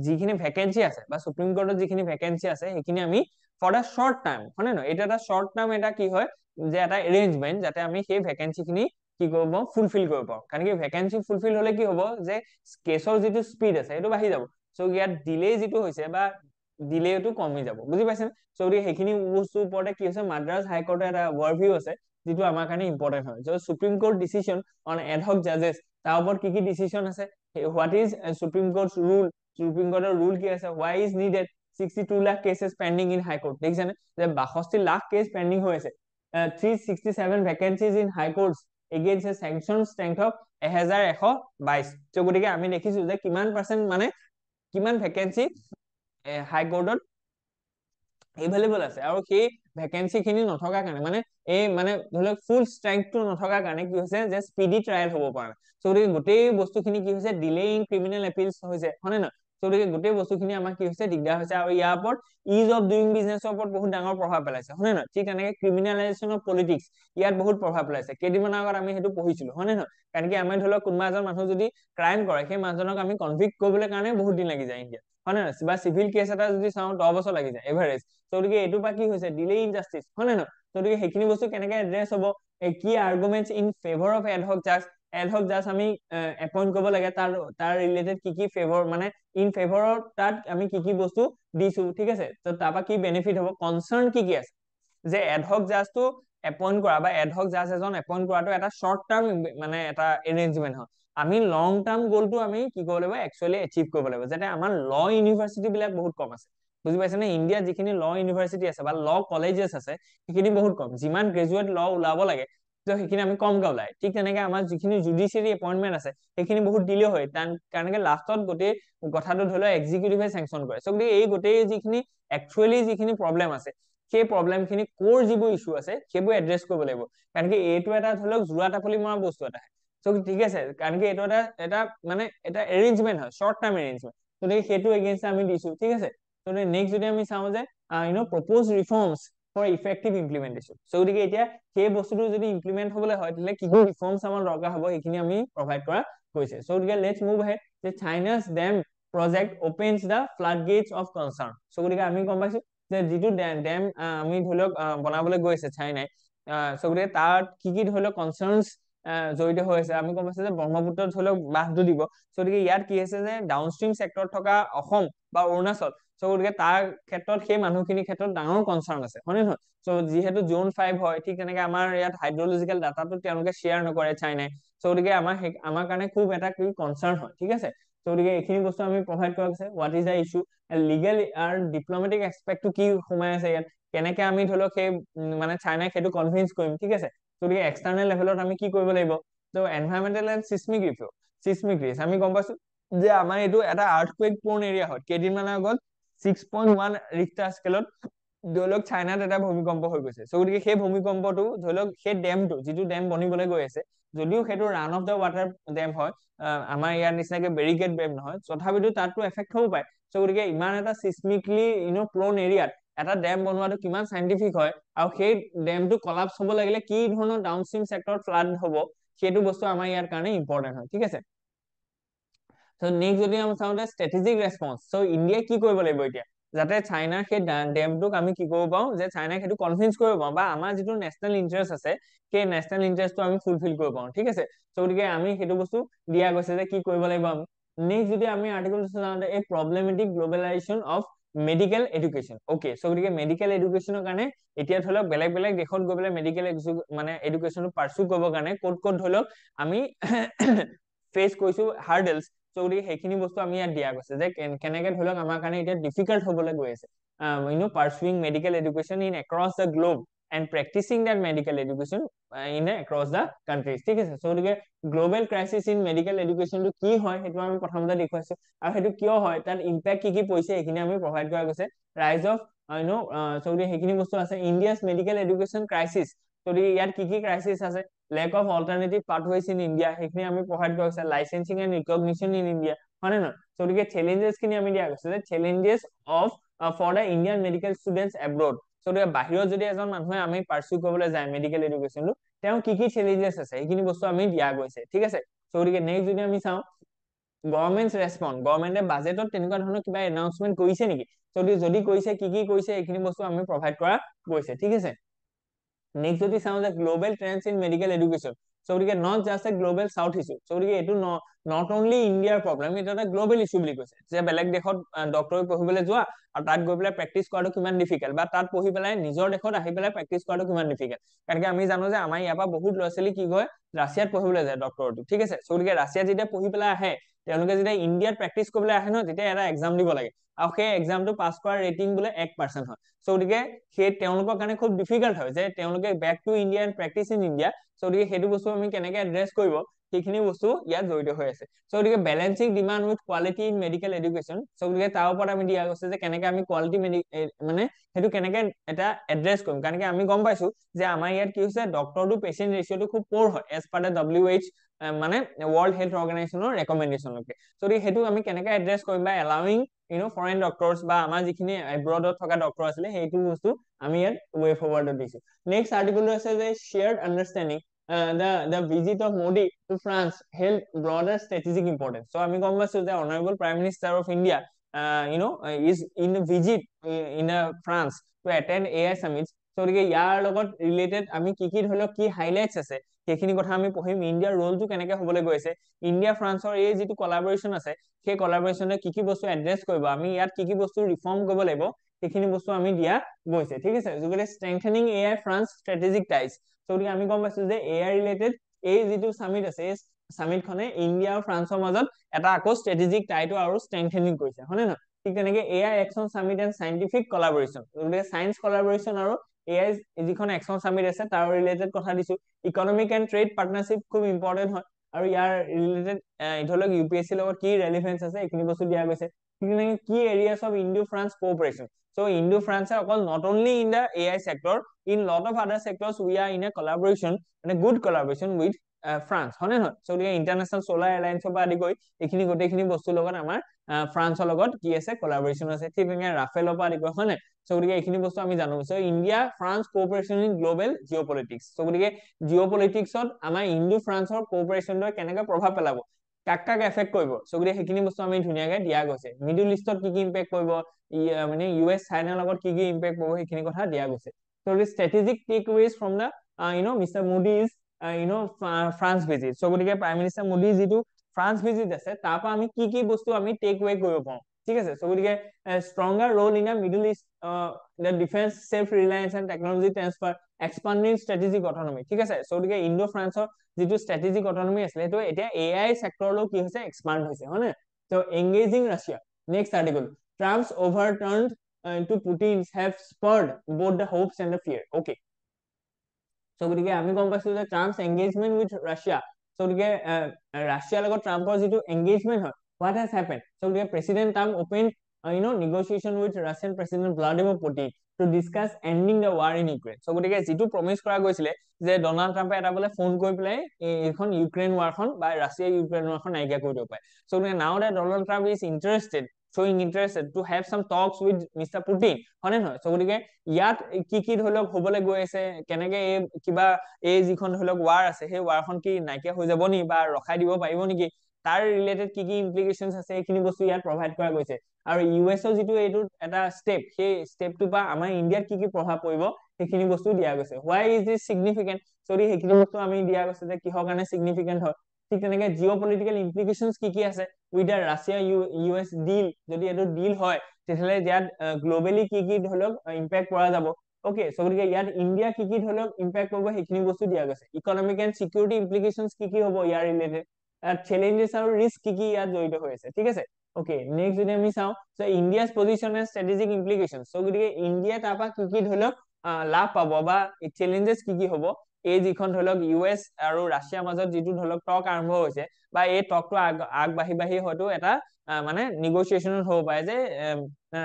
যিখিনি ভেকেঞ্চি আছে বা সুপ্ৰিম কোৰ্টত যিখিনি ভেকেঞ্চি আছে সেইখিনি আমি ফৰ এ শৰ্ট টাইম হয় নে নহয় এটা এটা শৰ্ট টাইম এটা কি হয় যে এটা এৰেঞ্জমেণ্ট যাতে আমি সেই ভেকেঞ্চি খিনি কি কৰিব ফুলফিল কৰিব পাৰো কাৰণ কি ভেকেঞ্চি ফুলফিল হলে কি হ'ব যে কেছৰ যিটো স্পীড আছে সেইটো বাঢ়ি যাব সো ইয়াত ডিলে যিটো হৈছে বা ডিলেটো কমি যাব বুজি পাইছেনে সো গতিকে সেইখিনি বস্তুৰ ওপৰতে কি হৈছে মাদ্ৰাজ হাইকোৰ্টৰ এটা অভাৰভিউ আছে যিটো আমাৰ কাৰণে ইম্পৰ্টেন্ট হয় যে Supreme Court decision on ad hoc জাজেছ তাৰ ওপৰত কি কি ডিচিশন আছে what is Supreme Court's rule Supreme কোৰ্টৰ ৰুল কি আছে why is needed 62 lakh cases pending in High Court দেখিছেনে যে 62 লাখ কেছ পেন্ডিং হৈ আছে 367 vacancies in High Courts against a sanction strength of 1122 so গতিকে আমি দেখিছো যে কিমান পাৰ্চেন্ট মানে কিমান ভেকেন্সি হাই কোৰ্টত এভেইলেবল আছে আৰু সেই ভেকেন্সি খিনি নথকাৰ কাৰণে মানে এই মানে ধৰি লওক ফুল ষ্ট্ৰেংথটো নথকাৰ কাৰণে কি হৈছে যে স্পিডি ট্ৰায়েল হ'ব পৰা সো গতিকে গোটেই বস্তুখিনি কি হৈছে ডিলে ইন ক্ৰিমিনেল এপিলছ হৈছে হয় নে নহয় সো গতিকে গোটেই বস্তুখিনি আমাৰ কি হৈছে দিগদাৰ হৈছে আৰু ইয়াৰ ওপৰত ইজ অফ ডুইং বিজনেছৰ ওপৰত বহুত ডাঙৰ প্ৰভাৱ পেলাইছে হয় নে নহয় ঠিক তেনেকে ক্ৰিমিনেলাইজেশ্যন অফ পলিটিক্স ইয়াত বহুত প্ৰভাৱ পেলাইছে কেইদিনমানৰ আগত আমি সেইটো পঢ়িছিলো হয় নে নহয় কাৰণ কি আমি ধৰি লওক কোনোবা এজন মানুহ যদি ক্ৰাইম কৰে সেই মানুহজনক আমি কনভিক্ট কৰিবলৈ কাৰণে বহুত দিন লাগি যায় ইণ্ডিয়াত হয় নে নহয় বা চিভিল কেছ এটা যদি চাওঁ 10 বছৰ লাগি যায় এভাৰেজ সো গতিকে এইটো বা কি হৈছে ডিলে ইন জাষ্টিচ হয় নে নহয় গতিকে সেইখিনি বস্তু কেনেকে এড্ৰেছ হ'ব কি আৰ্গুমেন্টছ ইন ফেভৰ অফ এডহক জাজ আমি এপইণ্ট কৰিব লাগে তাৰ ৰিলেটেড কি ফেভৰ মানে ইন ফেভৰৰ তাত আমি কি বস্তু দিছো ঠিক আছে তো তাৰপা কি বেনিফিট হ'ব কনচাৰ্ন কি আছে যে এডহক জাজটো এপইণ্ট কৰা বা এডহক জাজ এজন এপইণ্ট কৰাটো এটা শৰ্ট টাৰ্ম মানে এটা এৰেঞ্জমেন্ট হয় আমি লং টাৰ্ম গলটো আমি কি কৰিব লাগিব একচুৱেলি এচিভ কৰিব লাগিব যাতে আমাৰ ল ইউনিভাৰ্চিটি বিলাক বহুত কম আছে বুজি পাইছে নে ইণ্ডিয়াত যিখিনি ল ইউনিভাৰ্চিটি আছে বা ল কলেজেছ আছে সেইখিনি বহুত কম যিমান গ্ৰেজুৱেট ল ওলাব লাগে তো সেইখিনি আমি কমকে ওলাই ঠিক তেনেকে আমাৰ যিখিনি জুডিচিয়াৰী এপইণ্টমেণ্ট আছে সেইখিনি বহুত ডিলে হয় কাৰণ লাষ্টত গোটেই কথাটো ধৰি লওক এক্সিকিউটিভে চেংচন কৰে সো গতিকে এই গোটেই যিখিনি একচুৱেলি যিখিনি প্ৰব্লেম আছে সেই প্ৰব্লেম খিনি কোৰ যিবোৰ ইস্যু আছে সেইবোৰ এড্ৰেছ কৰিব লাগিব কাৰণ কি এইটো এটা ধৰি লওক জোৰা টাপলি মৰা বস্তু এটা চ' ঠিক আছে কাৰণ কি এইটো এটা মানে এটা এৰেঞ্জমেণ্ট হয় শ্বৰ্ট টাৰ্ম এৰেঞ্জমেণ্ট গতিকে সেইটো এগেইনষ্ট আমি দিছো ঠিক আছে ত' নেক্সট যদি আমি চাওঁ যে proposed reforms for effective implementation so' গতিকে এতিয়া সেই বস্তুটো যদি ইমপ্লিমেণ্ট হ'বলৈ হয় তেতিয়াহ'লে কি কি ৰিফৰ্মছ আমাৰ দৰকাৰ হ'ব সেইখিনি আমি প্ৰভাইড কৰা গৈছে চ' গতিকে লেটছ মুভ আহেড যে China's dam project opens the floodgates of concern so' গতিকে আমি গম পাইছো যে যিটো ডেম আমি ধৰি লওক বনাবলৈ গৈ আছে চাইনাই চ' গতিকে তাত কি কি ধৰি লওক কনচাৰ্ণছ জড়িত হৈ আছে আমি গম পাইছো যে ব্ৰহ্মপুত্ৰত ধৰি লওক বান্ধটো দিব চ' গতিকে ইয়াত কি হৈছে যে ডাউনষ্ট্ৰীম চেক্টৰত থকা অসম বা অৰুণাচল চ' গতিকে তাৰ ক্ষেত্ৰত সেই মানুহখিনিৰ ক্ষেত্ৰত ডাঙৰ কনচাৰ্ণ আছে হয় নে নহয় চ' যিহেতু জোন 5 হয় ঠিক তেনেকে আমাৰ ইয়াত হাইড্ৰলজিকেল ডাটাটো তেওঁলোকে শ্বেয়াৰ নকৰে চাইনাই চ' গতিকে আমাৰ কাৰণে খুব এটা কি কনচাৰ্ণ হয় ঠিক আছে চ' গতিকে এইখিনি বস্তু আমি প্ৰভাইড কৰা হৈছে what is the issue legal আৰু ডিপ্ল'মেটিক এক্সপেক্টটো কি সোমাই আছে ইয়াত কেনেকে আমি ধৰি লওক সেই মানে চাইনাক সেইটো কনভিন্স কৰিম ঠিক আছে গতিকে এক্সটাৰ্নেল লেভেলত আমি কি কৰিব লাগিব ত' এনভাইৰমেণ্টেল এণ্ড চিছমিক ৰিভিউ চিছমিক ৰিস্ক আমি গম পাইছো যে আমাৰ এইটো এটা আৰ্থকুৱেক প্ৰ'ন এৰিয়া হয় কেইদিনমানৰ আগত 6.1 ৰিক্টাৰ স্কেলত ধৰি লওক চাইনাত এটা ভূমিকম্প হৈ গৈছে চ' গতিকে সেই ভূমিকম্পটো ধৰি লওক সেই ডেমটো যিটো ডেম বনিবলৈ গৈ আছে যদিও সেইটো run of the water dam হয় আমাৰ ইয়াৰ নিচিনাকে বেৰিকেড ডেম নহয় তথাপিতো তাততো এফেক্ট হ'ব পাৰে চ' গতিকে ইমান এটা চিছমিকলি প্ৰ'ন এৰিয়াত এটা ডেম বনোৱাটো কিমান চাইণ্টিফিক হয় আৰু সেই ডেমটো কলাপছ হ'ব লাগিলে কি ধৰণৰ ডাউনষ্ট্ৰীম চেক্টৰত ফ্লাড হ'ব সেইটো বস্তু আমাৰ ইয়াৰ কাৰণে ইম্পৰ্টেণ্ট হয় ঠিক আছে চ' নেক্সট যদি আমি চাওঁ ষ্ট্ৰেটেজিক ৰেছপন্স চ' ইণ্ডিয়াই কি কৰিব লাগিব এতিয়া যাতে চাইনাৰ সেই ডেমটোক আমি কি কৰিব পাৰোঁ যে চাইনাক সেইটো কনভিন্স কৰিব পাৰোঁ বা আমাৰ যিটো নেশ্যনেল ইণ্টাৰেষ্ট আছে সেই নেশ্যনেল ইণ্টাৰেষ্টটো আমি ফুলফিল কৰিব পাৰোঁ ঠিক আছে চ' গতিকে আমি সেইটো বস্তু দিয়া গৈছে যে কি কৰিব লাগিব আমি নেক্সট যদি আমি আৰ্টিকলটো চাওঁ এই problematic globalisation of medical education okay so' গতিকে মেডিকেল এডুকেশ্যনৰ কাৰণে এতিয়া ধৰি লওক বেলেগ বেলেগ দেশত গৈ পেলাই মেডিকেল মানে এডুকেশ্যনটো পাৰ্চু কৰিবৰ কাৰণে ক'ত ক'ত ধৰি লওক আমি ফেচ কৰিছো হাৰ্ডেলছ চ' গতিকে সেইখিনি বস্তু আমি ইয়াত দিয়া গৈছে যে কেনেকে ধৰি লওক আমাৰ কাৰণে এতিয়া ডিফিকাল্ট হ'বলৈ গৈ আছে pursuing medical education in across the globe and practicing that medical education in across the countries ঠিক আছে চ' গতিকে গ্ল'বেল ক্ৰাইচিছ ইন মেডিকেল এডুকেশ্যনটো কি হয় সেইটো আমি প্ৰথমতে দেখুৱাইছো আৰু সেইটো কিয় হয় তাত ইম্পেক্ট কি কি পৰিছে সেইখিনি আমি প্ৰভাইড কৰা গৈছে ৰাইজ অফ চ' গতিকে সেইখিনি বস্তু আছে ইণ্ডিয়াছ মেডিকেল এডুকেশ্যন ক্ৰাইচিছ গতিকে ইয়াত কি কি ক্ৰাইচিছ আছে lack of alternative pathways in India সেইখিনি আমি প্ৰভাইড কৰা হৈছে licensing and recognition in India হয় নে নহয় চ' গতিকে চেলেঞ্জেছ খিনি আমি দিয়া গৈছে যে challenges of for the Indian medical students abroad so' গতিকে বাহিৰত যদি এজন মানুহে আমি পাৰ্চু কৰিবলৈ যায় মেডিকেল এডুকেশ্যনটো তেওঁ কি কি চেলেঞ্জেছ আছে সেইখিনি বস্তু আমি দিয়া গৈছে ঠিক আছে চ' গতিকে নেক্সট যদি আমি চাওঁ গভৰ্ণমেণ্ট ৰেছপন্স গভৰ্ণমেণ্টে বাজেটত তেনেকুৱা ধৰণৰ কিবা এনাউন্সমেণ্ট কৰিছে নেকি যদি কৰিছে কি কি কৰিছে এইখিনি বস্তু আমি প্ৰভাইড কৰা গৈছে ঠিক আছে নেক্সট যদি চাওঁ যে global trends in medical education so' গতিকে not just a global south issue so' গতিকে এইটো নট অনলি ইণ্ডিয়াৰ প্ৰব্লেম এইটো এটা গ্ল'বেল ইছ্যু বুলি কৈছে যে বেলেগ দেশত ডক্টৰী পঢ়িবলৈ যোৱা আৰু তাত গৈ পেলাই প্ৰেক্টিচ কৰাটো কিমান ডিফিকাল্ট বা তাত পঢ়ি পেলাই নিজৰ দেশত আহি পেলাই প্ৰেক্টিচ কৰাটো কিমান ডিফিকাল্ট কাৰণ আমি জানো যে আমাৰ ইয়াৰ পৰা বহুত ল'ৰা ছোৱালী কি কয় ৰাছিয়াত পঢ়িবলৈ যায় ডক্টৰটো ঠিক আছে চ' গতিকে ৰাছিয়াত যেতিয়া পঢ়ি পেলাই আহে তেওঁলোকে যেতিয়া ইণ্ডিয়াত প্ৰেক্টিচ কৰিবলৈ আহে ন তেতিয়া এটা এক্সাম দিব লাগে আৰু সেই এক্সামটো পাছ কৰাৰ ৰেটিং বোলে 1% হয় চ' গতিকে সেই তেওঁলোকৰ কাৰণে খুব ডিফিকাল্ট হয় যে তেওঁলোকে back to India and practice in India so' গতিকে সেইটো বস্তু আমি কেনেকে এড্ৰেছ কৰিব সেইখিনি বস্তু ইয়াত জড়িত হৈ আছে চ' গতিকে balancing demand with quality in medical education so' গতিকে তাৰ ওপৰত আমি দিয়া গৈছে যে কেনেকে আমি কোৱালিটি মানে সেইটো কেনেকে এটা এড্ৰেছ কৰিম কাৰণ আমি গম পাইছো যে আমাৰ ইয়াত কি হৈছে ডক্টৰটো পেচেণ্ট ৰেচিঅ'টো খুব প'ৰ হয় এজ পাৰ দ্য WHO মানে ৱৰ্ল্ড হেল্থ অৰ্গেনাইজেশ্যনৰ ৰেকমেণ্ডেশ্যনলৈকে চ' সেইটো আমি কেনেকে এড্ৰেছ কৰিম বা এলাউইং ফৰেইন ডক্টৰ্ছ বা আমাৰ যিখিনি এব্ৰডত থকা ডক্টৰ আছিলে সেইটো বস্তু আমি ইয়াত ৱে ফৰৱাৰ্ডত দিছো নেক্সট আৰ্টিকলটো আছে যে shared understanding the visit of Modi to France held broader strategic importance. So আমি গম পাইছো যে Honorable Prime Minister of India is in a visit in France to attend AI summit. So গতিকে ইয়াৰ লগত ৰিলেটেড আমি কি কি ধৰি লওক কি হাইলাইটছ আছে সেইখিনি কথা আমি পঢ়িম ইণ্ডিয়াৰ ৰোলটো কেনেকে হ'বলৈ গৈ আছে ইণ্ডিয়া ফ্ৰান্সৰ এই যিটো কলাবৰেশ্যন আছে সেই কলাবৰেশ্যনে কি কি বস্তু এড্ৰেছ কৰিব আমি ইয়াত কি কি বস্তু ৰিফৰ্ম কৰিব লাগিব সেইখিনি বস্তু আমি দিয়া গৈছে ঠিক আছে গতিকে strengthening AI France strategic ties so' গতিকে আমি গম পাইছো যে AI ৰিলেটেড এই যিটো সামিট আছে এই সামিটখনে ইণ্ডিয়া আৰু ফ্ৰান্সৰ মাজত এটা আকৌ ষ্ট্ৰেটেজিক টাইটো আৰু ষ্ট্ৰেংথেনিং কৰিছে হয় নে নহয় ঠিক তেনেকে AI action summit and scientific কলাবৰেশ্যন গতিকে চায়েন্স কলাবৰেশ্যন আৰু AI যিখন একচন সামিট আছে তাৰ ৰিলেটেড কথা দিছো ইকনমিক এণ্ড ট্ৰেড পাৰ্টনাৰশ্বিপ খুব ইম্পৰ্টেণ্ট হয় আৰু ইয়াৰ ৰিলেটেড ধৰি লওক UPSC লগত কি ৰেলিভেন্স আছে এইখিনি বস্তু দিয়া গৈছে ঠিক তেনেকে কি areas of Indo France cooperation So Indo-France are not only in the AI sector, in lot of other sectors we are in a collaboration, and a good collaboration with France. হয় নে নহয়? So International Solar Alliance পৰা আদি কৰি এইখিনি গোটেইখিনি বস্তুৰ লগত আমাৰ ফ্ৰান্সৰ লগত কি আছে collaboration আছে, ঠিক তেনেকৈ ৰাফেলৰ পৰা আদি কৰি, হয় নে? So গতিকে এইখিনি বস্তু আমি জানো। So India France cooperation in global geopolitics. So গতিকে জিঅ'পলিটিক্সত আমাৰ ইণ্ডো ফ্ৰান্সৰ কোঅপাৰেশ্যনটোৱে কেনেকৈ প্ৰভাৱ পেলাব, কাক কাক এফেক্ট কৰিব, so গতিকে সেইখিনি বস্তু আমি ধুনীয়াকৈ দিয়া গৈছে। মিডল ইষ্টত কি কি ইম্পেক্ট কৰিব, মানে US চাইনাৰ লগত কি কি ইম্পেক্ট কৰিব, সেইখিনি কথা দিয়া গৈছে। So the strategic takeaways from the Mr. Modi's France visit. So গতিকে প্ৰাইম মিনিষ্টাৰ মোদীৰ যিটো ফ্ৰান্স ভিজিট আছে তাৰ পৰা আমি কি কি বস্তু আমি টেক ৱে কৰিব পাৰোঁ, ঠিক আছে। So গতিকে stronger role in the Middle East, the defense self reliance and technology transfer, expanding strategic autonomy, ঠিক আছে। So গতিকে ইণ্ডো ফ্ৰান্সৰ যিটো strategic autonomy আছিলে সেইটো এতিয়া AI সেক্টৰলৈ কি হৈছে এক্সপান্ড হৈছে, হয় নে? So engaging Russia, next article, Trump's overturned to Putin's have spurred both the hopes and the fear. Okay, so গতিকে আমি গম পাইছো যে ট্ৰাম্পছ এংগেজমেন্ট উইথ ৰাছিয়া। so গতিকে ৰাছিয়াৰ লগত ট্ৰাম্পৰ যিটো এংগেজমেন্ট হয়, what has happened? so গতিকে president Trump opened negotiation with Russian President Vladimir Putin to discuss ending the war in Ukraine. so গতিকে যিটো প্ৰমিস কৰা গৈছিলে যে ডনাল্ড ট্ৰাম্পে এটা বোলে ফোন কৰি পেলাই এইখন ইউক্ৰেইন ওয়াৰখন বা ৰাছিয়া ইউক্ৰেইন ওয়াৰখন নাইকিয়া কৰি দিব পাৰে। so গতিকে now that Donald Trump is showing interested to have some talks with Mr. Putin, হয় নে নহয়? so গতিকে ইয়াত কি কি ধৰি লওক হ'বলৈ গৈ আছে, কেনেকে এই কিবা এই যিখন ধৰি লওক ৱাৰ আছে সেই ৱাৰখন কি নাইকিয়া হৈ যাব নি বা ৰখাই দিব পাৰিব নেকি, তাৰ ৰিলেটেড কি কি ইমপ্লিকেশনছ আছে এইখিনি বস্তু ইয়াত প্ৰভাইড কৰা গৈছে। আৰু ইউএছৰ যিটো এইটো এটা ষ্টেপ, সেই ষ্টেপটো বা আমাৰ ইণ্ডিয়াত কি কি প্ৰভাৱ পৰিব সেইখিনি বস্তু দিয়া গৈছে। হোৱাই ইজ দিছ চিগনিফিকেণ্ট, যদি সেইখিনি বস্তু আমি দিয়া গৈছে যে কিহৰ কাৰণে চিগনিফিকেণ্ট হয়। ঠিক তেনেকে জিঅ' পলিটিকেল ইমপ্লিকেশনছ কি কি আছে উইথ দ্য ৰাছিয়া US ডিল, যদি এইটো ডিল হয় তেতিয়াহ'লে ইয়াত গ্লোবেলি কি কি ধৰি লওক ইম্পেক্ট পৰা যাব। অকে, so গতিকে ইয়াত ইণ্ডিয়া কি কি ধৰি লওক ইম্পেক্ট কৰিব সেইখিনি বস্তু দিয়া গৈছে। ইকনমিক এণ্ড চিকিউৰিটি ইমপ্লিকেশনছ কি কি হ'ব ইয়াৰ ৰিলেটেড, চেলেঞ্জেছ আৰু ৰিস্ক কি কি ইয়াত জড়িত হৈ আছে, ঠিক আছে। অকে, নেক্সট যদি আমি চাওঁ so India's position and strategic implications. so গতিকে ইণ্ডিয়া তাৰ পৰা কি কি ধৰি লওক লাভ পাব বা চেলেঞ্জেছ কি কি হ'ব, এই যিখন ধৰি লওক US আৰু ৰাছিয়াৰ মাজত যিটো ধৰি লওক টক আৰম্ভ হৈছে বা এই টকটো আগবাঢ়ি বাঢ়ি হয়তো এটা মানে নেগোচিয়েশ্যনত হ'ব পাৰে যে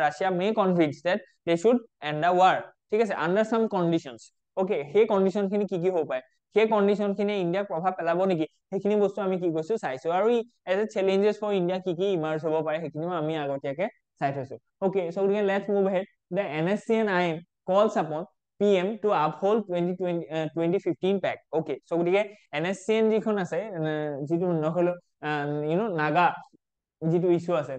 Russia May convince that they should end the war, ঠিক আছে, আন্ডাৰ সাম কণ্ডিশনছ। অকে, সেই কণ্ডিশন খিনি কি কি হ'ব পাৰে, সেই কণ্ডিশন খিনি ইণ্ডিয়াক প্ৰভাৱ পেলাব নেকি, সেইখিনি বস্তু আমি কি কৈছো চাইছো। আৰু as a challenges for India কি কি ইমাৰ্জ হ'ব পাৰে সেইখিনিও আমি আগতীয়াকে চাই থৈছো। অকে, so গতিকে let's move ahead. The NSC and IM calls upon PM to uphold 2015 pact. Okay, so গতিকে NSCN যিখন আছে যিটো নহলো নাগা যিটো ইস্যু আছে,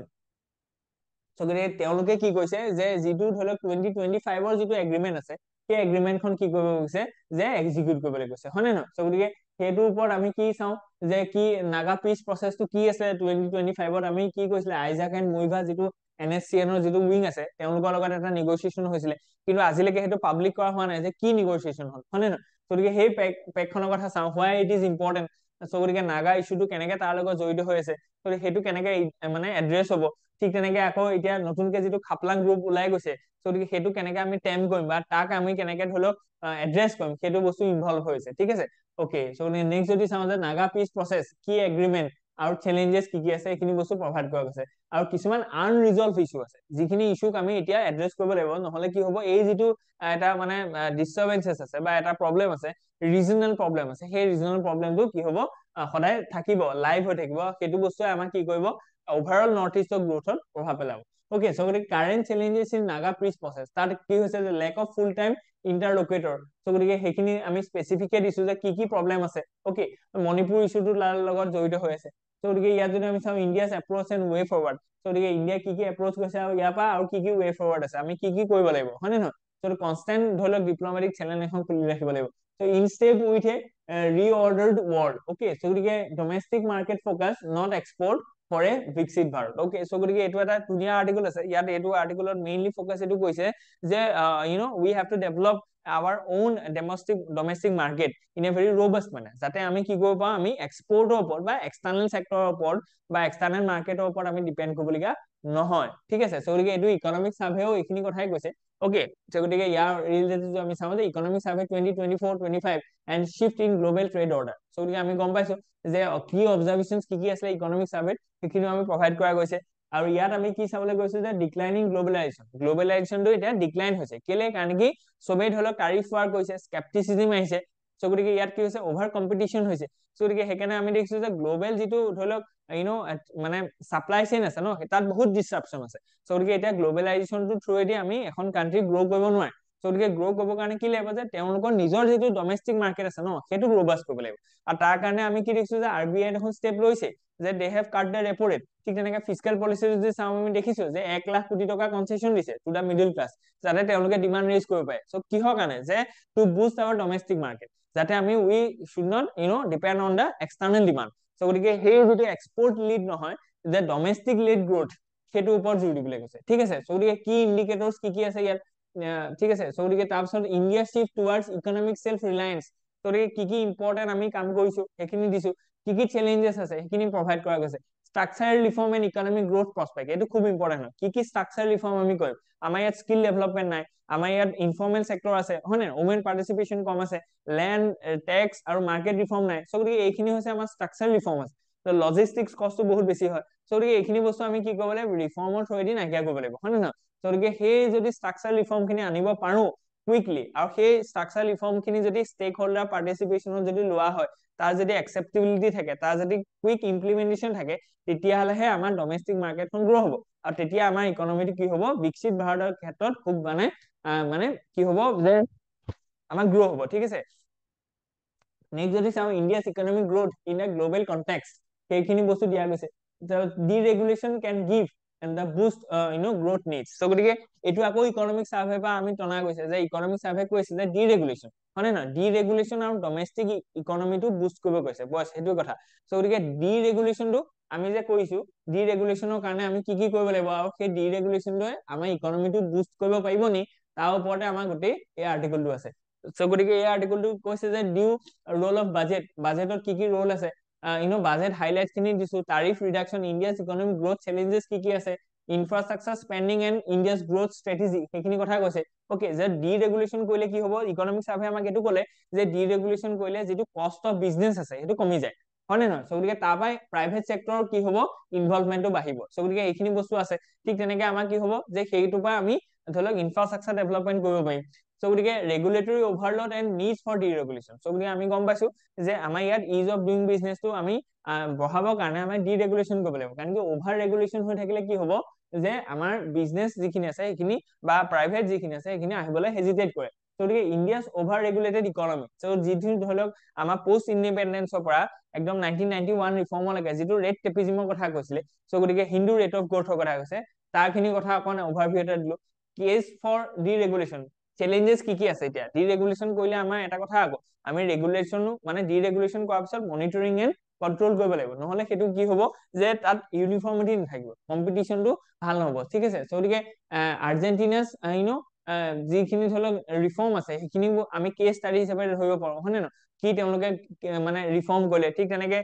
so গতিকে তেওঁলোকে কি কৈছে যে যিটো ধৰি লওক 2025ৰ যিটো এগ্ৰিমেন্ট আছে সেই এগ্ৰিমেন্টখন কি কৰিব গৈছে যে এক্সিকিউট কৰিবলৈ গৈছে, হয় নে নহয়? so গতিকে সেইটোৰ ওপৰত আমি কি চাওঁ যে কি নাগা পিচ প্ৰচেছটো কি আছে 2025ত আমি কি কৈছিলে আইজাক এণ্ড মুইভা যিটো NSCNৰ যিটো উইং আছে তেওঁলোকৰ লগত এটা নেগোচিয়েশ্যন হৈছিলে, কিন্তু আজিলৈকে সেইটো পাব্লিক কৰা হোৱা নাই যে কি নেগোচিয়েশ্যন হ'ল, হয় নে নহয়? গতিকে সেই পেকখনৰ কথা চাওঁ, হোৱাই ইট ইজ ইম্পৰ্টেণ্ট। so গতিকে নাগা ইস্যুটো কেনেকে তাৰ লগত জড়িত হৈ আছে, গতিকে সেইটো কেনেকে মানে এড্ৰেছ হ'ব। ঠিক তেনেকে আকৌ এতিয়া নতুনকে যিটো খাপলাং গ্ৰুপ ওলাই গৈছে, গতিকে সেইটো কেনেকে আমি টেম কৰিম বা তাক আমি কেনেকে ধৰি লওক এড্ৰেছ কৰিম সেইটো বস্তু ইনভলভ হৈছে, ঠিক আছে। অকে, so নেক্সট যদি চাওঁ যে নাগা পিচ প্ৰচেছ কি এগ্ৰিমেন্ট আৰু চেলেঞ্জেছ কি কি আছে এইখিনি বস্তু প্ৰভাইড কৰা গৈছে। আৰু কিছুমান আনৰিজলভ ইস্যু আছে যিখিনি ইস্যুক আমি এতিয়া এড্ৰেছ কৰিব লাগিব, নহলে কি হ'ব এই যিটো এটা মানে ডিষ্টাৰবেন্সেছ আছে বা এটা প্ৰব্লেম আছে, ৰিজনেল প্ৰব্লেম আছে, সেই ৰিজনেল প্ৰব্লেমটো কি হ'ব সদায় থাকিব, লাইভ হৈ থাকিব, সেইটো বস্তুৱে আমাক কি কৰিব overall North East growth প্ৰভাৱ পেলাব। Okay, so গতিকে current challenges in Naga peace process, তাত কি হৈছে যে lack of full time interlocutor, so গতিকে সেইখিনি আমি স্পেচিফিকে দিছো যে কি কি প্ৰব্লেম আছে। Okay, মণিপুৰ ইস্যুটো লগত জড়িত হৈ আছে। so গতিকে ইয়াত যদি আমি চাওঁ India's approach and way forward, so গতিকে ইণ্ডিয়া কি কি এপ্ৰচ কৰিছে আৰু ইয়াৰ পৰা আৰু কি কি ৱে ফৰৱাৰ্ড আছে, আমি কি কি কৰিব লাগিব, হয় নে নহয়? so কনষ্টেণ্ট ধৰি লওক ডিপ্লমেটিক চেনেল এখন খুলি ৰাখিব লাগিব। so in step with a reordered world. Okay, so গতিকে domestic market focus not export for a Viksit Bharat. Okay, so গতিকে এইটো এটা ধুনীয়া আৰ্টিকল আছে, ইয়াত এইটো আৰ্টিকলত মেইনলি ফোকাস এইটো কৈছে যে we have to develop our own domestic market in a very robust manner, যাতে আমি কি কৰিব পাওঁ আমি এক্সপোৰ্টৰ ওপৰত বা এক্সটাৰ্নেল সেক্টৰৰ ওপৰত বা এক্সটাৰ্নেল মাৰ্কেটৰ ওপৰত আমি ডিপেন্ড কৰিবলগীয়া নহয়, ঠিক আছে। so গতিকে এইটো ইকনমিক সাৰ্ভেও এইখিনি কথাই কৈছে। okay, so গতিকে ইয়াৰ ৰিলেটেড আমি চাওঁ যে economic survey 2024-25 and shift in global trade order, so গতিকে আমি গম পাইছো যে কি অবজাৰভেশনছ কি কি আছে ইকনমিক সাৰ্ভেত সেইখিনি আমি প্ৰভাইড কৰা গৈছে। আৰু ইয়াত আমি কি চাবলৈ গৈছো যে ডিক্লাইনিং গ্লোবেলাইজেশ্যনটো এতিয়া ডিক্লাইন হৈছে কেলে কাৰণ কি চবেই ধৰি লওক টাৰিফ ৱাৰ কৰিছে স্কেপটিচিজম আহিছে চ' গতিকে ইয়াত কি হৈছে অভাৰ কম্পিটিশ্যন হৈছে চ' গতিকে সেইকাৰণে আমি দেখিছো যে গ্লোবেল যিটো ধৰি লওক মানে চাপ্লাই চেইন আছে ন তাত বহুত ডিসৰাপশ্যন আছে চ' গতিকে এতিয়া গ্লোবেলাইজেশ্যনটো থ্ৰুৱেদি আমি এখন কাণ্ট্ৰি গ্ৰ' কৰিব নোৱাৰে চ' গতিকে গ্ৰ' কৰিবৰ কাৰণে কি লাগিব যে তেওঁলোকৰ নিজৰ যিটো ডমেষ্টিক মাৰ্কেট আছে ন সেইটো ৰবাষ্ট কৰিব লাগিব আৰু তাৰ কাৰণে আমি কি দেখিছো যে RBI এখন ষ্টেপ লৈছে যে they have cut the repo rate ঠিক তেনেকে ফিস্কেল পলিচি যদি চাওঁ আমি দেখিছো যে 1 লাখ কোটি টকা কনচেছন দিছে টু দা মিডল ক্লাছ যাতে তেওঁলোকে ডিমাণ্ড ৰেজ কৰিব পাৰে চ' কিহৰ কাৰণে যে to boost our domestic market যাতে আমি we should not depend on the external demand so' গতিকে সেই যিটো এক্সপৰ্ট লিড নহয় যে ডমেষ্টিক লিড গ্ৰোথ সেইটোৰ ওপৰত জোৰ দিবলৈ কৈছে ঠিক আছে চ' গতিকে কি ইণ্ডিকেটৰ্ছ কি আছে ইয়াত ঠিক আছে চ' গতিকে তাৰপিছত India shift towards economic self Reliance গতিকে কি ইম্পৰ্টেণ্ট আমি কাম কৰিছো সেইখিনি দিছো কি চেলেঞ্জেছ আছে সেইখিনি প্ৰভাইড কৰা গৈছে structural reform and economic growth prospect এইটো খুব ইম্পৰ্টেণ্ট হয় কি স্ট্ৰাকচাৰেল ৰিফৰ্ম আমি কৰিম আমাৰ ইয়াত স্কিল ডেভেলপমেণ্ট নাই আমাৰ ইয়াত ইনফৰ্মেল সেক্টৰ আছে হয় নে ওমেন পাৰ্টিচিপেশ্যন কম আছে লেণ্ড টেক্স আৰু মাৰ্কেট ৰিফৰ্ম নাই চ' গতিকে এইখিনি হৈছে আমাৰ স্ট্ৰাকচাৰেল ৰিফৰ্ম আছে লজিষ্টিক্স কষ্টটো বহুত বেছি হয় চ' গতিকে এইখিনি বস্তু আমি কি কৰিব লাগিব ৰিফৰ্মৰ থ্ৰুৱেদি নাইকিয়া কৰিব লাগিব হয় নে নহয় চ' গতিকে সেই যদি স্ট্ৰাকচাৰেল ৰিফৰ্ম খিনি আনিব পাৰো কুইকলি আৰু সেই স্ট্ৰাকচাৰেল ৰিফৰ্ম খিনি যদি ষ্টেক হোল্ডাৰ পাৰ্টিচিপেশ্যনত যদি লোৱা হয় তাৰ যদি একচেপ্টেবিলিটি থাকে তাৰ যদি কুইক ইমপ্লিমেন্টেশ্যন থাকে তেতিয়াহ'লেহে আমাৰ ডমেষ্টিক মাৰ্কেটখন গ্ৰ' হ'ব আৰু তেতিয়া আমাৰ ইকনমিটো কি হ'ব বিকশিত ভাৰতৰ ক্ষেত্ৰত খুব মানে কি হ'ব যে আমাৰ গ্ৰ' হ'ব ঠিক আছে নেক্সট যদি চাওঁ India's economic growth in a global context সেইখিনি বস্তু দিয়া গৈছে deregulation can give and the boost growth needs so' গতিকে এইটো আকৌ ইকনমিক চাৰ্ভে পৰা আমি টনা গৈছে যে ইকনমিক চাৰ্ভে কৈছে যে ডিৰেগুলেশ্যন হয় নে নহয় ডিৰেগুলেশ্যন আৰু ডমেষ্টিক ইকনমিটো বুষ্ট কৰিব কৈছে বছ সেইটো কথা চ' গতিকে ডিৰেগুলেশ্যনটো আমি যে কৰিছো ডিৰেগুলেশ্যনৰ কাৰণে আমি কি কৰিব লাগিব আৰু সেই ডিৰেগুলেশ্যনটোৱে আমাৰ ইকনমিটো বুষ্ট কৰিব পাৰিব নি তাৰ ওপৰতে আমাৰ গোটেই এই আৰ্টিকলটো আছে চ' গতিকে এই আৰ্টিকলটো কৈছে যে ডিউ ৰোল অফ বাজেটত কি ৰোল আছে বাজেট হাইলাইট খিনি দিছো tariff reduction India's economic growth challenges কি আছে infrastructure spending and India's growth strategy সেইখিনি কথা কৈছে অকে যে ডিৰেগুলেশ্যন কৰিলে কি হ'ব ইকনমিক চাৰ্ভে আমাক এইটো ক'লে যে ডিৰেগুলেশ্যন কৰিলে যিটো কষ্ট অফ বিজনেছ আছে সেইটো কমি যায় হয় নে নহয় চ' গতিকে তাৰ পৰাই প্ৰাইভেট চেক্টৰৰ কি হ'ব ইনভলভমেণ্টটো বাঢ়িব চ' গতিকে এইখিনি বস্তু আছে ঠিক তেনেকে আমাৰ কি হ'ব যে সেইটোৰ পৰা আমি ধৰি লওক ইনফ্ৰাষ্ট্ৰাকচাৰ ডেভেলপমেণ্ট কৰিব পাৰিম চ' গতিকে regulatory overload and needs for deregulation so' গতিকে আমি গম পাইছো যে আমাৰ ইয়াত ইজ অফ ডুইং বিজনেছটো আমি বঢ়াবৰ কাৰণে আমি ডিৰেগুলেশ্যন কৰিব লাগিব কাৰণ কি অভাৰ ৰেগুলেশ্যন হৈ থাকিলে কি হ'ব যে আমাৰ বিজনেছ যিখিনি আছে সেইখিনি বা প্ৰাইভেট যিখিনি আছে সেইখিনি আহিবলৈ হেজিটেট কৰে গতিকে ইণ্ডিয়াছ অভাৰ ৰেগুলেটেড ইকনমি চ' যিটো ধৰি লওক আমাৰ পষ্ট ইণ্ডিপেণ্ডেন্সৰ পৰা একদম 1991 ৰিফৰ্মলৈকে যিটো ৰেট টেপিজিমৰ কথা কৈছিলে চ' গতিকে হিন্দু ৰেট অফ গ্ৰোথৰ কথা কৈছে তাৰখিনি কথা অকণ অভাৰভিউ এটা দিলো কেছ ফৰ ডিৰেগুলেশ্যন চেলেঞ্জেছ কি আছে এতিয়া ডিৰেগুলেশ্যন কৰিলে আমাৰ এটা কথা আকৌ আমি ৰেগুলেশ্যনো মানে ডিৰেগুলেশ্যন কৰাৰ পিছত মনিটৰিং এণ্ড কন্ট্ৰল কৰিব লাগিব নহলে সেইটো কি হ'ব যে তাত ইউনিফৰ্মিটি নাথাকিব কম্পিটিশ্যনটো ভাল নহ'ব ঠিক আছে চ' গতিকে আৰ্জেণ্টিনাছ যিখিনি ধৰি লওক ৰিফৰ্ম আছে সেইখিনি আমি কেছ ষ্টাডি হিচাপে ধৰিব পাৰো হয় নে নহয় কি তেওঁলোকে মানে ৰিফৰ্ম কৰিলে ঠিক তেনেকে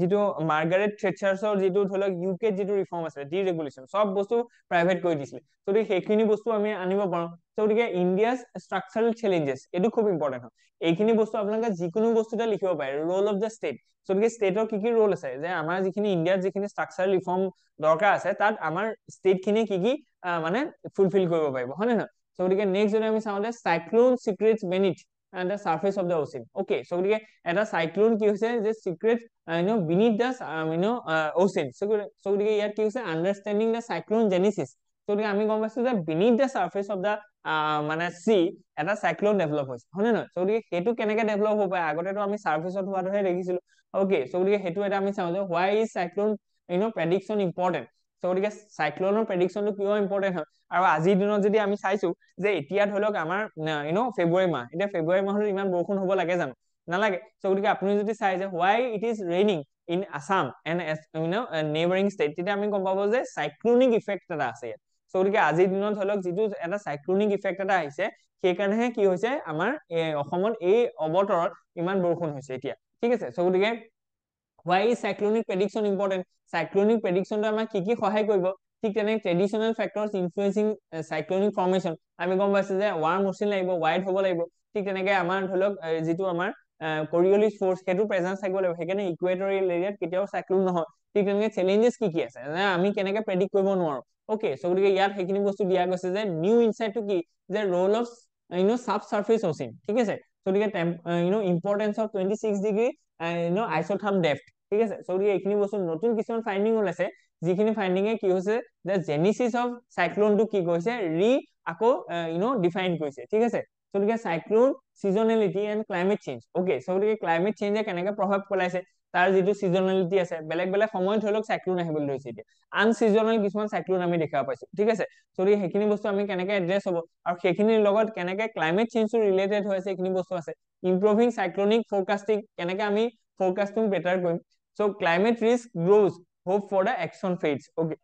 যিটো মাৰ্গাৰেট থ্ৰেচাৰ্ছৰ যিটো ধৰি লওক ইউকেত যিটো ৰিফৰ্ম আছে ডিৰেগুলেশ্যন চব বস্তু প্ৰাইভেট কৰি দিছিলে গতিকে সেইখিনি বস্তু আমি আনিব পাৰো গতিকে ইণ্ডিয়াছ ষ্ট্ৰাকচাৰেল চেলেঞ্জেছ এইটো খুব ইম্পৰ্টেণ্ট হয় এইখিনি বস্তু আপোনালোকে যিকোনো বস্তুতে লিখিব পাৰে ৰোল অফ দ্য ষ্টেট গতিকে ষ্টেটৰ কি ৰোল আছে যে আমাৰ যিখিনি ইণ্ডিয়াত যিখিনি ষ্ট্ৰাকচাৰেল ৰিফৰ্ম দৰকাৰ আছে তাত আমাৰ ষ্টেট খিনি কি মানে ফুলফিল কৰিব পাৰিব হয় নে নহয় গতিকে নেক্সট যদি আমি চাওঁ যে cyclone secrets beneath the surface of the ocean okay so গতিকে এটা চাইক্লোন কি হৈছে যে secret beneath the ocean so গতিকে ইয়াত কি হৈছে আন্ডাৰষ্টেণ্ডিং the cyclone genesis so গতিকে আমি গম পাইছো যে beneath the surface of the মানে sea এটা চাইক্লোন ডেভেলপ হৈছে হয় নে নহয় so গতিকে সেইটো কেনেকে ডেভেলপ হ'ব পাৰে আগতেতো আমি সাৰফেসত হোৱাটোহে দেখিছিলো okay so গতিকে সেইটো এটা আমি চাওঁ যে why is cyclone prediction important so গতিকে চাইক্লোনৰ প্ৰেডিকচনটো কিয় ইম্পৰ্টেণ্ট হয় আৰু আজিৰ দিনত যদি আমি চাইছো যে এতিয়া ধৰি লওক আমাৰ ফেব্ৰুৱাৰী মাহ এতিয়া ফেব্ৰুৱাৰী মাহত ইমান বৰষুণ হ'ব লাগে জানো নালাগে চ' গতিকে আপুনি যদি চাই যে why it is raining in Assam and neighboring state তেতিয়া আমি গম পাব যে সাইক্লোনিক ইফেক্ট এটা আছে ইয়াত চ' গতিকে আজিৰ দিনত ধৰি লওক যিটো এটা সাইক্লোনিক ইফেক্ট এটা আহিছে সেইকাৰণেহে কি হৈছে আমাৰ অসমত এই অৱতৰত ইমান বৰষুণ হৈছে এতিয়া ঠিক আছে চ' গতিকে why is cyclonic prediction important cyclonic prediction টো আমাক কি সহায় কৰিব ঠিক তেনেকে traditional factors influencing cyclonic formation আমি গম পাইছো যে ৱাৰ্ম ওচেন লাগিব ওয়াইড হ'ব লাগিব ঠিক তেনেকে আমাৰ ধৰি লওক যিটো আমাৰ কৰিঅলিছ ফৰ্চ সেইটো প্ৰেজেন্স থাকিব লাগিব, সেইকাৰণে ইকুৱেটৰিয়েল এৰিয়াত কেতিয়াও চাইক্লোন নহয়। ঠিক তেনেকে চেলেঞ্জেছ কি আছে আমি কেনেকে প্ৰেডিক্ট কৰিব নোৱাৰো। অকে, চ' গতিকে ইয়াত সেইখিনি বস্তু দিয়া গৈছে যে নিউ ইনচাইটটো কি, যে ৰোল অফ সাব সাৰফেস অচিন, ঠিক আছে। গতিকে ইম্পৰ্টেন্স অফ 26 ডিগ্ৰী আইচোথাৰ্ম ডেপ্থ, ঠিক আছে। চ' গতিকে এইখিনি বস্তু নতুন কিছুমান ফাইণ্ডিং ওলাইছে, যিখিনি ফাইণ্ডিঙে কি হৈছে যে জেনেচিছ অফ চাইক্লোনটো কি কৰিছে আকৌ ডিফাইন কৰিছে, ঠিক আছে। গতিকে cyclone seasonality and climate change, okay. So' গতিকে ক্লাইমেট চেঞ্জে কেনেকে প্ৰভাৱ পেলাইছে, তাৰ যিটো চিজনেলিটি আছে, বেলেগ বেলেগ সময়ত ধৰি লওক চাইক্লোন আহিবলৈ ধৰিছে, এতিয়া আনচিজনেল কিছুমান চাইক্লোন আমি দেখা পাইছো, ঠিক আছে। চ' সেইখিনি বস্তু আমি কেনেকে এড্ৰেছ হ'ব, আৰু সেইখিনিৰ লগত কেনেকে ক্লাইমেট চেঞ্জটো ৰিলেটেড হৈ আছে এইখিনি বস্তু আছে। ইম্প্ৰুভিং চাইক্লোনিক ফৰকাষ্টিং, কেনেকে আমি ফৰকাষ্টিং বেটাৰ কৰিম। So' climate risk grows, hope for the action fades, okay.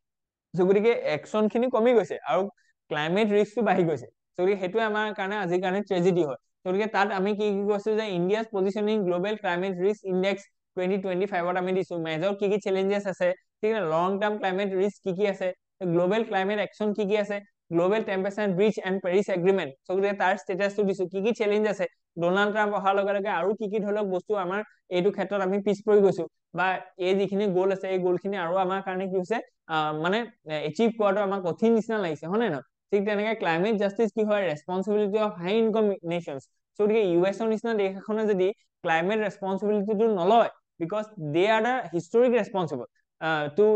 So' গতিকে একচন খিনি কমি গৈছে আৰু ক্লাইমেট ৰিস্কটো বাঢ়ি গৈছে। গতিকে সেইটোৱে আমাৰ কাৰণে আজিৰ কাৰণে ট্ৰেজেডি হয়। গতিকে তাত আমি কি কৈছো যে India's positioning global climate risk index 2025ত আমি দিছো মেজৰ কি চেলেঞ্জেছ আছে, ঠিক আছে। লং টাৰ্ম ক্লাইমেট ৰিস্ক কি আছে, গ্ল'বেল ক্লাইমেট একচন কি আছে, global temperature breach and Paris agreement. So' গতিকে তাৰ ষ্টেটাছটো দিছো, কি চেলেঞ্জ আছে, ডোনাল্ড ট্ৰাম্প অহাৰ লগে লগে আৰু কি ধৰি লওক বস্তু আমাৰ এইটো ক্ষেত্ৰত আমি পিছ পৰি গৈছো, বা এই যিখিনি গ'ল আছে এই গ'লখিনি আৰু আমাৰ কাৰণে কি হৈছে মানে এচিভ কৰাটো আমাৰ কঠিন নিচিনা লাগিছে, হয় নে নহয়। ঠিক তেনেকে ক্লাইমেট জাষ্টিচ কি হয়, responsibility of high income nations. So' গতিকে ইউ.এছৰ নিচিনা দেশ এখনে যদি ক্লাইমেট ৰেছপনচিবিলিটিটো নলয়, because they are the historic responsible to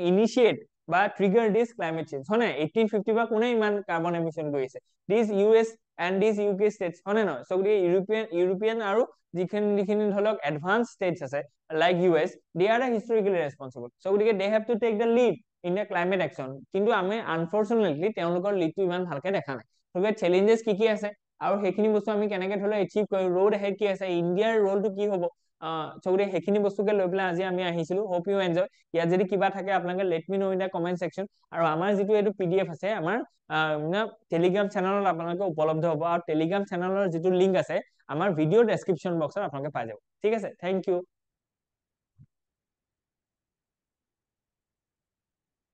initiate বা ট্ৰিগাৰ দিছ ক্লাইমেট চেঞ্জ, হয় নে। 1850 পৰা কোনে ইমান কাৰ্বন এমিশ্যন কৰিছে, this US and this UK states, হয় নে নহয়। চ' গতিকে ইউৰোপিয়ান আৰু যিখিনি ধৰি লওক এডভান্স ষ্টেটছ আছে like US, they are the historically responsible. So' গতিকে they have to take the lead in the climate action. কিন্তু আমি আনফৰ্চুনেটলি তেওঁলোকৰ লিডটো ইমান ভালকে দেখা নাই। গতিকে চেলেঞ্জেছ কি আছে, আৰু সেইখিনি বস্তু আমি কেনেকে ধৰি লওক এচিভ কৰিম, ৰোড হেড কি আছে, ইণ্ডিয়াৰ ৰোলটো কি হ'ব। চ' গতিকে সেইখিনি বস্তুকে লৈ পেলাই আজি আমি আহিছিলো। Hope you enjoy. ইয়াত যদি কিবা থাকে আপোনালোকে let me know' in the comment section. আৰু আমাৰ যিটো এইটো PDF আছে আমাৰ টেলিগ্ৰাম চেনেলত আপোনালোকে উপলব্ধ হ'ব, আৰু টেলিগ্ৰাম চেনেলৰ যিটো লিংক আছে আমাৰ ভিডিঅ' ডেছক্ৰিপশ্যন বক্সত আপোনালোকে পাই যাব, ঠিক আছে। Thank U.